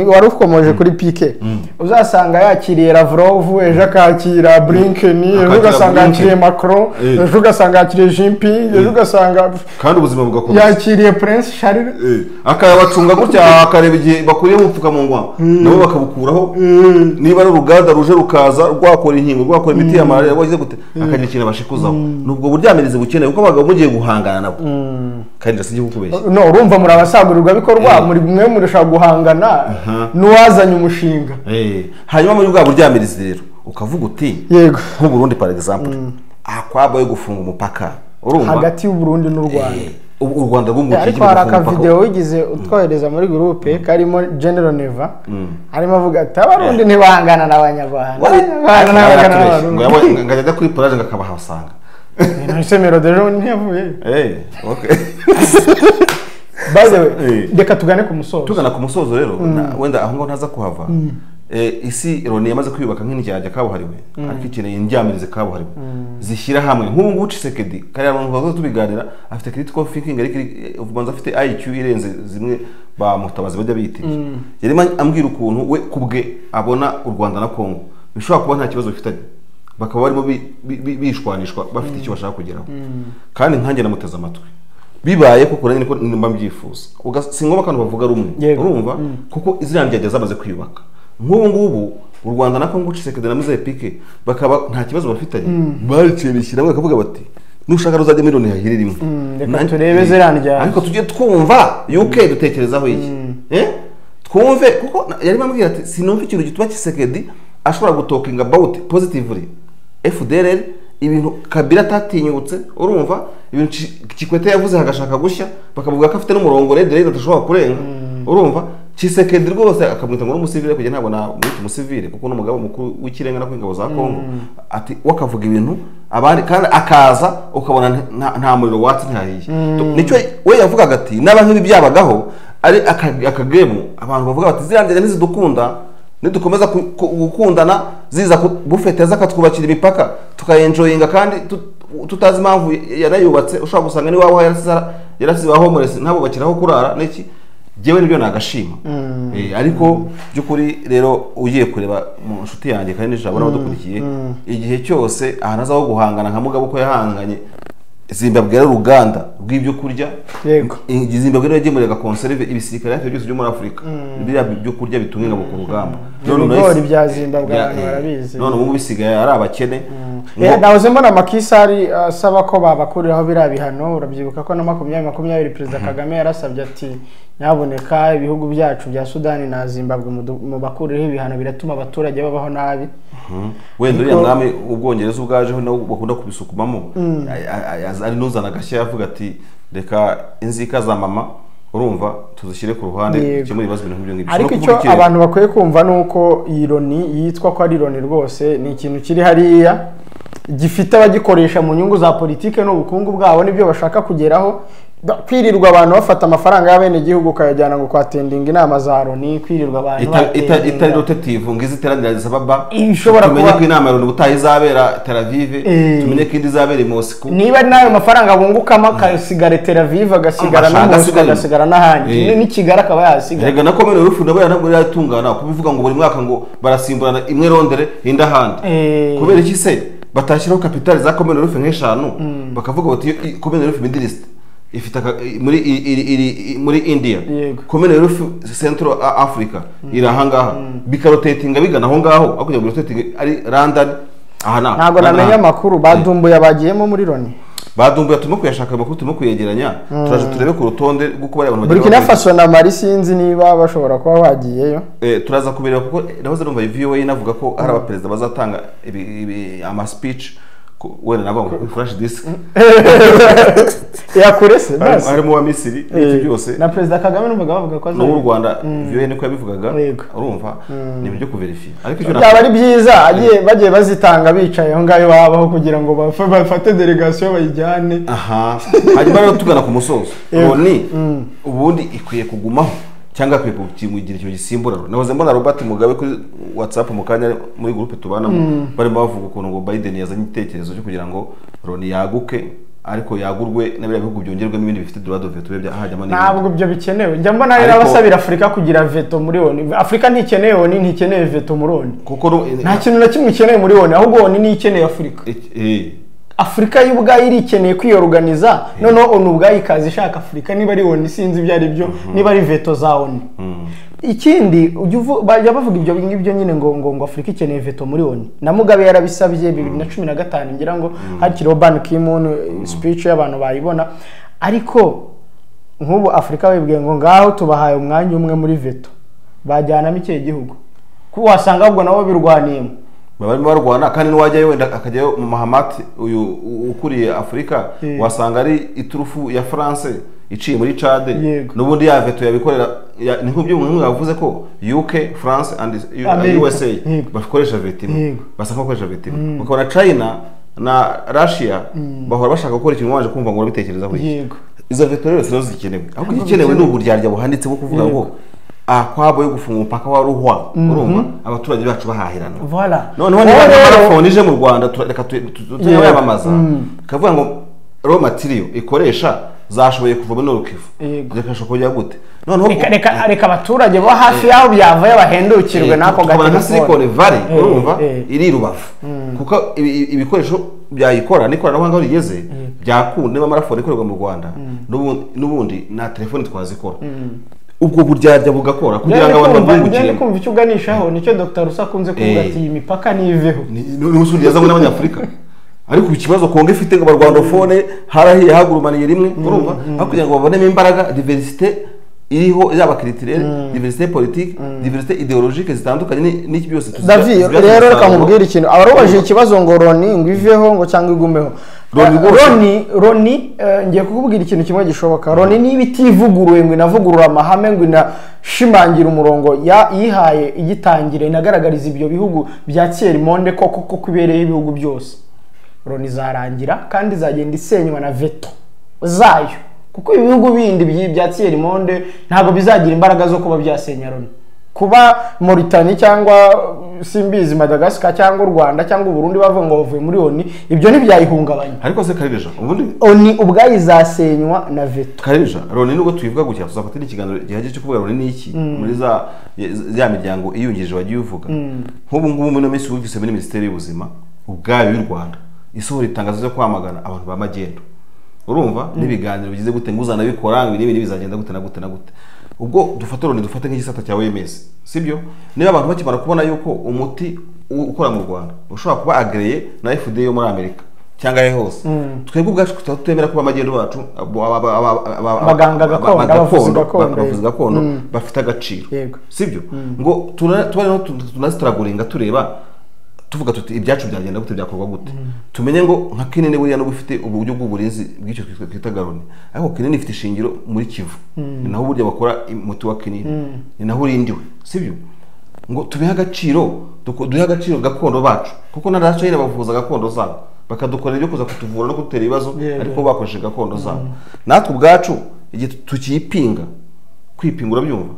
wari ukomoje kuri pike uzasanga yakiriye Lavrov ejo akakira Blinken ejo ugasanga yakiriye Macron ejo ugasanga yakiriye Jinping ejo ugasanga kandi ubuzima bugakomeza yakiriye Prince Charles akayabacunga gutya akareba igihe bakuriye mupfuka mu ngwa nabo bakabukuraho niba ari uruganda ruje rukaza rwakora inkingo rwakora imiti ya malaria wagize gute akagira ikintu bashikuzaho nubwo buryamirize bukeneye kuko abagabo mugiye guhangana nabo kandi ndasije kukubeshya no urumva muri abasagurirwa bikorwa muri mwe murashaka guhangana n'uwazanye umushinga hanyuma muri bwa buryamirize rero ukavuga uti yego nk'u Burundi par exemple akwabaye gufunga umupaka urumva hagati y'u Burundi n'u Rwanda u Rwanda rw'umuki ariko hari aka video wigize utwohereza muri groupe karimo General Neva arimo avuga ati abarundi ntibangana n'abanyarwanda ngajya kuri plage ngakabahasanga Semero de Loni ntiyavuye okay baze reka tugana ku musozo rero wenda aho ngo ntaza kuhava isi Loni yamaze kwiyubaka nk'indyajya kabuhariwe ariko ikeneye indyamirize kabuhariwe zishyira hamwe nk'ubu ngubu Tshisekedi kari abantu bazo tubiganira afite critical thinking ariko uvuga afite IQ irenze zimwe ba mutabazi bajya bitije yarimo ambwira ukuntu we kubwe abona u Rwanda na Kongo bishobora kuba nta kibazo bifitanye bakaba barimo bishwanishwa bafite icyo bashaka kugeraho kandi nkanjye namuteza amatwi bibaye kuko nanjye niko nimba mbyifuza singoba kandi bavuga rumwe urumva kuko izirambye zamaze kwiyubaka nk'ubu ngubu u Rwanda na Kongo Tshisekedi na Mozambique bakaba nta kibazo bafitanye barice bishyira bakavuga bati nushaka ruzajya muri Loni hahirira imwe reka turebe zirandya ariko tujye twumva UK dutekerezaho iki twumve kuko yari bambwira ati sinumva ikintu gituma Tshisekedi ashobora gutalking about positively FDLR ibintu Kabila atatinyutse urumva ibintu Kikwete yavuze hagashaka gushya bakavuga ko afite n'umurongo rero adashobora kurenga urumva Tshisekedi rwose akamwita ngo n'umusivile kujya ntabwo na mwita umusivile kuko n'umugabo mukuru w'ikirenga na kwingabo za Kongo ati wakavuga ibintu abandi kandi akaza ukabona nta muriro watsi ntahiye nicyo we yavugaga ati naba nk'ibi byabagaho ari akagemu abantu bavuga bati zirandira nizidukunda nidukomeza gukundana ziza Bifite zakatwubakira imipaka tukayenjoyinga kandi tutazi impamvu yarayubatse ushobora gusanga ni wawe yarasiba homeless nabo bakiraho kurara neki jewe nibyo nagashima ariko byukuri rero ugiye kureba mu nshuti yanjye kandi nijabona badukurikiye igihe cyose ahanazaho guhangana nka mugabo ko yahanganye Zimbabwe ari uruganda rw'ibyo kurya yego Zimbabwe rero yagemurira conserve ibisirikare yafe byose byo muri Afrika biriya byo kurya bitunga ngabo ku rugamba none ibya Zimbabwe barabizi none ubu bisigaye ari abakene nahoze mbona amakisari asaba ko babakuriraho biriya bihano urabyibuka ko na 2020 Perezida Kagame yarasabye ati nyaboneka ibihugu byacu bya Sudani na Zimbabwe mu bakuriraho ibihano biratuma abaturage babaho nabi wenda uriya mwami ubwongereza ubwajeho nawo bakunda kubisukumamo ari nuzana gashya yavuga ati reka inzika za mama urumva tuzishyire ku ruhande kimwe ibibazo ibintu nk'ibyo ngibyo ariko icyo abantu bakwiye kumva nuko iyi Loni yitwa ko ari Loni rwose ni ikintu kiri hariya gifite abagikoresha mu nyungu za politike n'ubukungu bwabo nibyo bashaka kugeraho kwirirwa abantu bafata amafaranga y'abene gihugu kayajyana ngo kwatendinga inama za Loni kwirirwa abantu itari rotative ngizi teranira zisababa ishobora kuba tumenye ko inama Loni butayi zabera Tel Aviv tumenye ko indi zabera i Moscow niba nayo mafaranga bungukamo akasigara Tel Aviv agasigara na Moscow agasigara n'ahandi ni Kigali akaba yasigara rega nako mene rufu ndabo ntabwo yatungana kubivuga ngo buri mwaka ngo barasimburana imwe Londres inda handi kubera iki se batashyiraho capital za common rufu nk'eshanu bakavuga bati common rufu Middle East ifite muri India common rufu Central Africa irahangaha bikarotatinga bigana aho ngaho akujya gurotatinga ari London ahana ntago namenya makuru badumbuye abagiyemo muri Loni badumbuye turimo kuyashaka amakuru turimo kuyegeranya turaje turebe ku rutonde guko bari abantu Burkina Faso na Mali sinzi niba bashobora kuba bagiyeyo turaza kubireba kuko nahoze numva VOA inavuga ko hari abaperezida bazatanga ama speech wenda nabo flash disk yakurese basi harimo wa Misiri iki byose na Perezida Kagame numvaga bavuga ko no Rwanda VOA niko yabivugaga urumva ni byo kuverify ariko icyo byaba ari byiza bagiye bazitanga bicaye aho ngayo babaho kugira ngo bafate delegation bayijyane hanyuma rero tugana ku musozo Loni ubundi ikwiye kugumaho cyangwa kwiye kukimugira icyo gisimbura nahoze mbona Robert Mugabe kuri WhatsApp mu kanya muri groupe tubana barimo bavuga ukuntu ngo Biden yazanye igitekerezo cyo kugira ngo Loni yaguke ariko yagurwe n'abira bihugu byongerwe n'ibindi bifite droit de veto hajyamo ntabwo byo bikenewe njya mbona rero abasabira Afrika kugira veto muri Loni. Afrika ntikeneye Loni, ntikeneye veto muri Loni kuko nta kintu na kimwe ikeneye muri Loni, ahubwo Loni ni ikeneye Afrika. Afrika y'ubwayo irikeneye kwiyorganiza, noneho onu ubwayo ikaza ishaka Afrika niba ari Loni sinzi ibyo ari byo, niba ari veto za Loni. Ikindi bajya bavuga ibyo ngibyo nyine ngo Afrika ikeneye veto muri Loni. Na Mugabe yarabisabye 2015 ngira ngo hakiriho Ban Ki-moon speech y'abantu bayibona, ariko nk'ubu Afrika wibwiye ngo ngaho tubahaye umwanya umwe muri veto, bajyanamo ikihe gihugu ko wasanga ahubwo nabo birwaniyemo barimo barwana, kandi n'uwajyayo wenda akajyayo mu Mahamat uyu ukuriye Afrika wasanga ari iturufu ya France iciye muri Chad, n'ubundi ya veto yabikorera ni nk'ubyo umwe yavuze ko UK, France and USA bakoresha veto, basanga bakoresha veto, bakora China na Russia bahora bashaka gukora ikintu waje kumva ngo urabitekerezaho iki. Izo veto rero zino zikenewe, ahubwo igikenewe n'uburyarya buhanditse bwo kuvuga ngo kwabo yo gufunga umupaka wa Ruhwa, urumva abaturage bacu bahahirana. Voilà. Noneho niba telefone ije mu Rwanda reka tuyamamaza kavuga ngo raw material ikoresha zashoboye kuva muri Norukivu, zikashoka kujya gute. Noneho reka abaturage bo hafi yaho byava yabahendukirwe nako gato Silicon Valley, urumva iri Rubavu, kuko ibikoresho byayikora n'ikoranabuhanga rigeze byakunda niba marafone ikorerwa mu Rwanda n'ubundi na telefone twazikora. Ubwo buryarya bugakora kugira ngo abantu babungukire. Kumva icyo uganishaho nicyo Dr. Rusa kunze kuvuga ati iyi mipaka niveho. N'ubusundi yazanywe n'Abanyafrika. Ariko ikibazo Kongo ifite ngo barwandofone harahiye hagurumaniye rimwe, urumva hakugira ngo babonemo imbaraga diversité iriho yaba criteriel, diversité politique, diversité idéologique zitandukanye n'iki byose David rero reka mubwira ikintu abarobaje ikibazo ngo Loni ngo iveho ngo cyangwa igumeho. Loni ngiye kukubwira ikintu kimwe gishoboka. Loni ni ibitivuguruye ngo inavugurura amahame ngo inashimangira umurongo yihaye igitangire inagaragariza ibyo bihugu bya tiers monde koko kubereye ibihugu byose. Loni zarangira kandi zagenda isenywa na veto zayo, kuko ibihugu bindi bya tiers monde ntabwo bizagira imbaraga zo kuba byasenya Loni. Kuba Mauritania cyangwa simbizi Madagascar cyangwa Rwanda cyangwa Burundi bavuga ngo bavuye muri Loni, ibyo ntibyayihungabanya. Ariko se Kalinijabo ubundi Loni ubwayizasenywa na veto. Kalinijabo Loni nubwo tuyivuga gutya tuzafatira ikiganiro gihaje cyo kuvuga Loni ni iki muri za miryango iyungije wagiye uvuga. Nk'ubu ngubu muri minsi wumvise muri Minisiteri y'Ubuzima ubwayo y'u Rwanda isohora itangazo ryo kwamagana abantu b'amagendo, urumva n'ibiganiro bigize gute nguzana bikora n'ibindi bizagenda gute na gute na gute. Ubwo dufata Loni dufate nk'igisata cya OMS, sibyo? Niba abantu bakimara kubona yuko umuti ukora mu Rwanda ushobora kuba agreye na FDA yo muri Amerika cyangwa hose, twebwe ubwacu tutemera kuba amagendo bacu abaganga gakondo, abavuzi gakondo bafite agaciro, sibyo? Ngo tunazitaraguringa tureba tuvuga tuti ibyacu byagenda gute byakorwa gute. Tumenye ngo nka Kinini buriya no bufite uburyo bw'uburinzi bw'icyo twita Loni, ariko Kinini ifite ishingiro muri Kivu, ni naho burya bakora umuti wa Kinini, ni naho urindiwe, sibyo? Ngo tubihe agaciro, duhe agaciro gakondo bacu, kuko naracho yine bavuza gakondo zabo bakadukorera ibyo kuza kutuvura no gutera ibibazo, ariko bakoresheje gakondo zabo. Natwe ubwacu igihe tukiyipinga kwipingura byumva,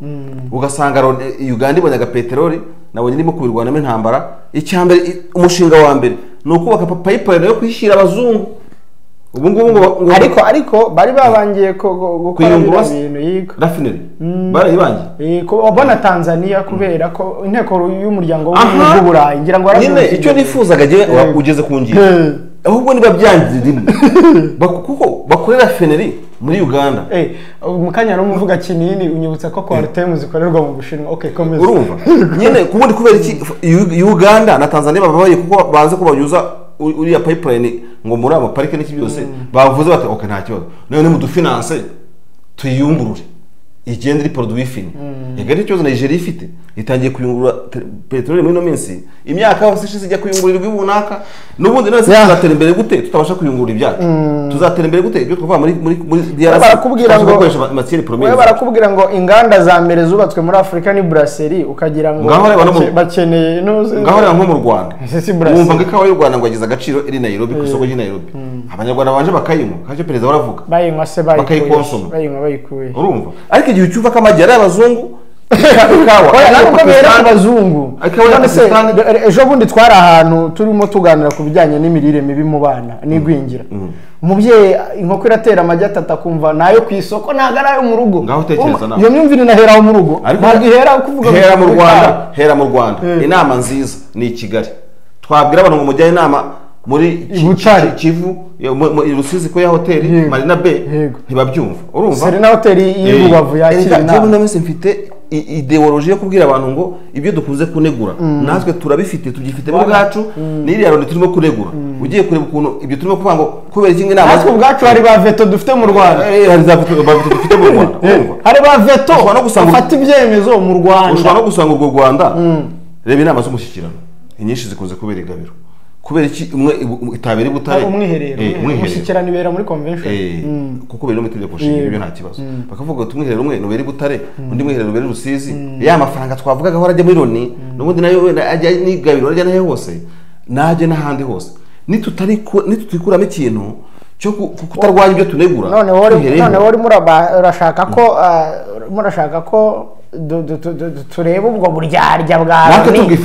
ugasanga Uganda ibonyaga peteroli nabonye ndimo kubirwanamo intambara. Icyambere umushinga wa mbere nuko baka pipeline yo kwishira abazungu. Ubu ngubu ariko bari babangiye gukora ibintu yiga raffinery barayibangiye ko abona Tanzania kubera ko inteko y'umuryango w'Uburayi ngira ngo nyine icyo nifuzaga je ugeze kungira ahubwo niba byangize rimwe kuko bakorera raffinery muri Uganda. Mukanya no muvuga Kinini unyibutsa ko quartem zikorerwa mu Bushinwa. Okay, komeza. Urumva nyine kubundi kubera iki Uganda na Tanzania babaye kuko baze ko banyuza uriya pipeline ngo muri aba parike n'iki byose bavuze bati okay nta kibazo none mu dufinance tuyungurure igende ri produit fini. Yagari cyo Nigeria ifite itangiye kuyungurura petrol muri no minsi imyaka hose ishize ijya kuyungurirwa ibunaka n'ubundi none tuzatera imbere gute tutabasha kuyungurura ibyacu. Tuzatera imbere gute ibyo twava muri DRC barakubwira ngo matière première barakubwira ngo inganda za mbere zubatswe muri Afrika ni brasserie ukagira ngo bakeneye ngaho rero nko mu Rwanda wumva ngo ikawa y'u Rwanda ngo agize agaciro iri Nairobi ku isoko ry'i Nairobi abanyarwanda banje bakayinywa kaje perezida baravuga bayinywa se bakayikonsoma bayinywa bayikuye urumva ariko igihe cyuva kamajyara y'abazungu abazungu ejo bundi twari ahantu turimo tuganira ku bijyanye n'imirire mibi mu bana n'igwingira umubyeyi inkoko iratera amagi atatu akumva nayo ku isoko ntabwo ari ayo mu rugo. Ngaho utekereza nawe iyo myumvire inahera aho mu rugo, ntabwo ihera kuvuga hera mu Rwanda. Inama nziza ni i Kigali, twabwira abantu ngo mujyane inama muri Kivu Rusizi ko ya hoteli Marina Bay ntibabyumva. Urumva Serena hoteli y'Ububavu yakira inama. Njyewe namese mfite ideology yo kubwira abantu ngo ibyo dukunze kunegura natwe turabifite, tugifite mu bwacu n'iriya Loni turimo kunegura. Ugiye kureba ukuntu ibyo turimo kuvuga ngo kubera iki inama natwe ubwacu hari ba Veto dufite mu Rwanda, hari za Veto dufite mu Rwanda. Hari ba Veto bafata ibyemezo mu Rwanda. Ushobora no gusanga urwo Rwanda reba inama z'umushyikirano inyinshi zikunze kubera igabiro. Kubera iki umwe itabere Butare umwiherero umushyikirano ibera muri convention kuko biri no itegeko nshinga ibyo nta kibazo. Bakavuga ngo umwiherero umwe nubere Butare undi mwiherero ubere Rusizi, ya mafaranga twavugaga horajya muri Loni n'ubundi nayo ajya n'igabiro ajya nayo hose naje n'ahandi hose. Nitutikuramo ikintu cyo kutarwanya ibyo tunegura. None wari murashaka ko tureba ubwo buryarya bwa Loni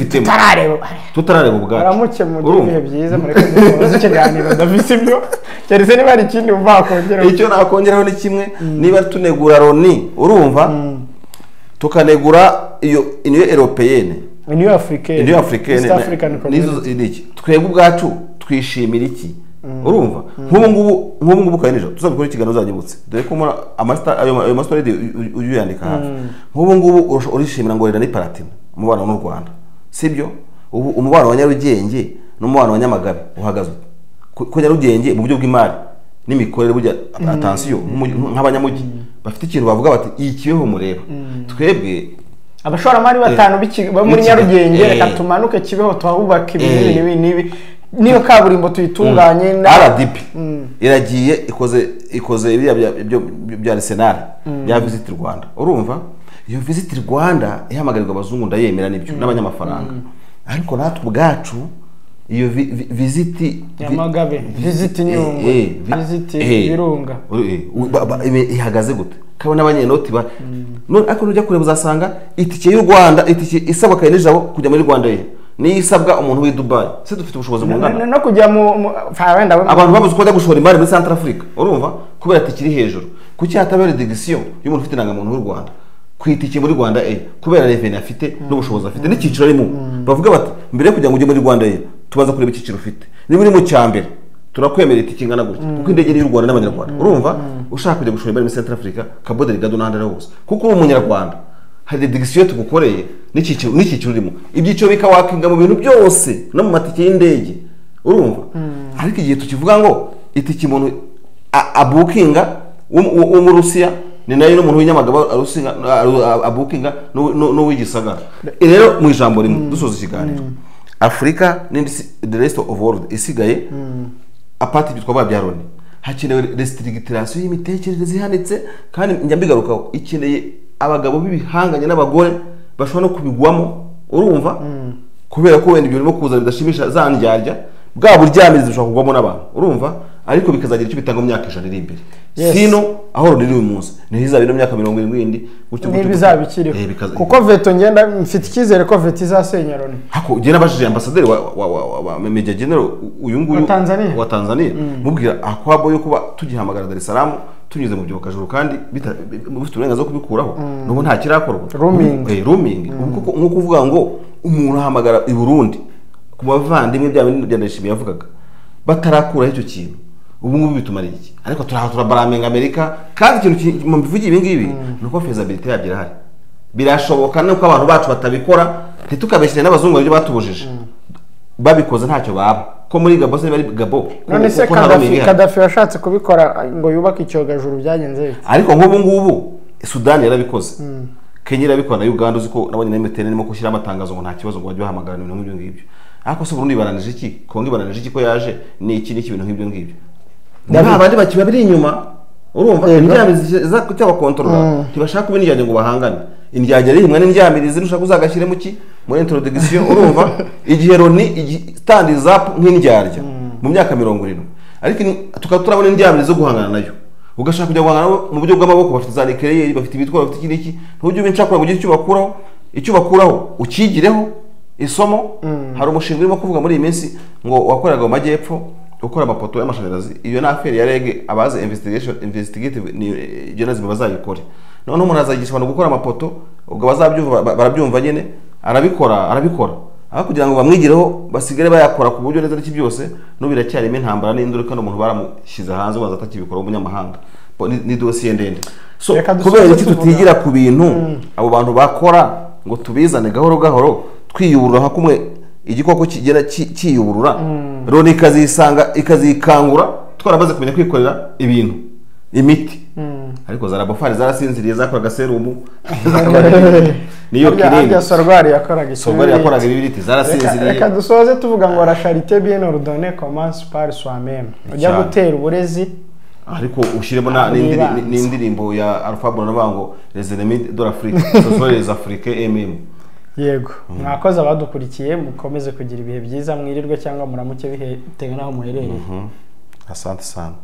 tutarareba ubwacu. Aramuke mu gihe byiza mureke dukoze ikiganiro ndavise ibyo cyerese niba ari ikindi umvakongeraho. Icyo nakongeraho ni kimwe, niba tunegura Loni urumva tukanegura iyo Union Européenne, Union Africaine nizo iki twebwe ubwacu twishimira iki. Urumva nk'ubu ngubu Kalinijabo tuzabikora ikiganiro uzanyibutse dore ko ayo master uyandika hafi. Nk'ubu ngubu urishimira ngo rera ni Platinum umubano n'u Rwanda, sibyo? Ubu umubano wa Nyarugenge n'umubano wa Nyamagabe uhagaze ko Nyarugenge mu buryo bw'imari n'imikorere burya attention nk'abanyamujyi bafite ikintu bavuga bati ikibeho mureba twebwe abashoramari batanu muri Nyarugenge reka tumanuke Kibeho tuhubaka ibintu n'ibi niyo kaburimbo tuyitunganye. RDP iragiye ikoze bya Arsenal ya Visit Rwanda. Urumva iyo Visit Rwanda ihamagarwa abazungu ndayemera nibyo n'abanyamafaranga, ariko natwe ubwacu iyo Visit Nyamagabe Visit Nyungwe Visit Birunga ihagaze gute kabona abanyenoti ba none ako nujya kureba uzasanga itike y'u Rwanda itike isaba Kalinijabo kujya muri Rwanda ni isabwa umuntu w'i Dubai. Se dufite ubushobozi bungana no kujya mu wenda abantu babuze ko gushora imari muri Central Africa. Urumva kubera tikiri hejuru kuki hatabera division y'umuntu ufite indangamuntu y'u Rwanda kwitike muri Rwanda kubera revenue afite n'ubushobozi afite n'ikiciro arimo. Bavuga bati mbere yo kujya ngo ujye muri Rwanda tubaza kureba ikiciro ufite ni muri mu cyambere turakwemerera itike ingana gutya kuko indege y'u Rwanda n'abanyarwanda. Urumva ushaka kujya gushora imari muri Central Africa kaboderi gado n'ahandi hose kuko uri umunyarwanda hari division tugukoreye n'ikiciro urimo ibyiciro bikawakinga mu bintu byose no mu matike y'indege. Urumva ariko igihe tukivuga ngo itike umuntu abukinga mu Rusiya ni nayo n'umuntu w'inyamagaba abukinga no w'igisagara. Rero mu ijambo rimwe dusoza ikiganiro Afrika the rest of world isigaye apart ibyo twaba bya Loni hakenewe restriction y'imitekerereze ihanitse kandi njya mbigarukaho ikeneye abagabo b'ibihanganye n'abagore bashobora no kubigwamo. Urumva kubera ko wenda ibyo birimo kuza bidashimisha zandyarya bwa buryamizi bishobora kugwamo n'abantu. Urumva ariko bikazagira icyo bitanga mu myaka 100 iri imbere. Sino aho ruri uyu munsi ni hizaba no myaka 70 gutyo bizabikiriho kuko Veto ngenda mfite ikizere ko Veto izasenya Loni. Hako je nabashije ambassadeur wa Major General uyu nguyu wa Tanzania mubwira akwabo yo kuba tugihamagara Dar es Salaam tunyuze mu byokajuru kandi bifite uburenganzira kubikuraho nubu nta kirakorwa roaming nko kuvuga ngo umuntu ahamagara i Burundi ku bavandimwe bya ndashimiye yavugaga batarakura icyo kintu ubu ngubu bitumara iki ariko turabaramenga Amerika kandi ikintu mu bivugi ibi ngibi nuko feasibility yagira hari birashoboka nuko abantu bacu batabikora ntitukabeshyire n'abazungu ibyo batubujije babikoze ntacyo baba ko muri Gabo se bari Gabo none se Kadafi yashatse kubikora ngo yubake icyogajuru byagenze ariko nk'ubu ngubu Sudan yarabikoze Kenya irabikora na Uganda uziko nabonye na MTN nimo kushyira amatangazo ngo nta kibazo ngo bajye bahamagara ibintu nk'ibyo ngibyo ariko se Burundi baranije iki Kongo baranije iki ko yaje ni iki n'ibintu nk'ibyo ngibyo n'abandi bakiba biri inyuma. Urumva indyamizi za kutaba control tibashaka kubinijyanye ngo bahangane indyagere himwe n'indyamirizi nushaka uzagashyire mu ki muri introduction. Urumva igihe Loni stands up nk'indyarya mu myaka 70 ariko tukaturabona indyamirizi zo guhangana nayo ugashaka kujya guhangana mu buryo bw'amaboko bafite za nucleaire bafite ibitwaro bafite iki ntujye ubincakura ngo icyo bakuraho ukigireho isomo. Hari umushinga urimo kuvuga muri iyi minsi ngo wakoraga mu majyepfo ukora amapoto y'amashanyarazi iyo na affaire ya rege abaze investigative journalism bazayikore none umuntu azagisha abantu gukora amapoto ubwo bazabyumva barabyumva nyene arabikora aho kugira ngo bamwigireho basigare bayakora ku buryo neza n'iki byose no biracyarimo intambara n'induru kandi umuntu baramushize hanze waza atakibikora umunyamahanga ni dossier ndende so kubera iki tutigira ku bintu abo bantu bakora ngo tubizane gahoro twiyuburura nka kumwe igikoko kigera cyiyuburura Loni ikazikangura twarabaze kumenya kwikorera ibintu imiti ariko za laboratoire zarasinziriye zakoraga serumu niyo kirindi sorwari yakoraga ibiriti zarasinziriye. Reka dusoze tuvuga ngo la charité bien ordonnée commence par soi-même. Ujya gutera uburezi ariko ushiremo n'indirimbo ya Alpha Bruno bango les ennemis de l'Afrique ce sont les Africains eux-mêmes. Yego mwakoze abadukurikiye mukomeze kugira ibihe byiza mwirirwe cyangwa muramuke bitewe naho muherereye. Asante sana.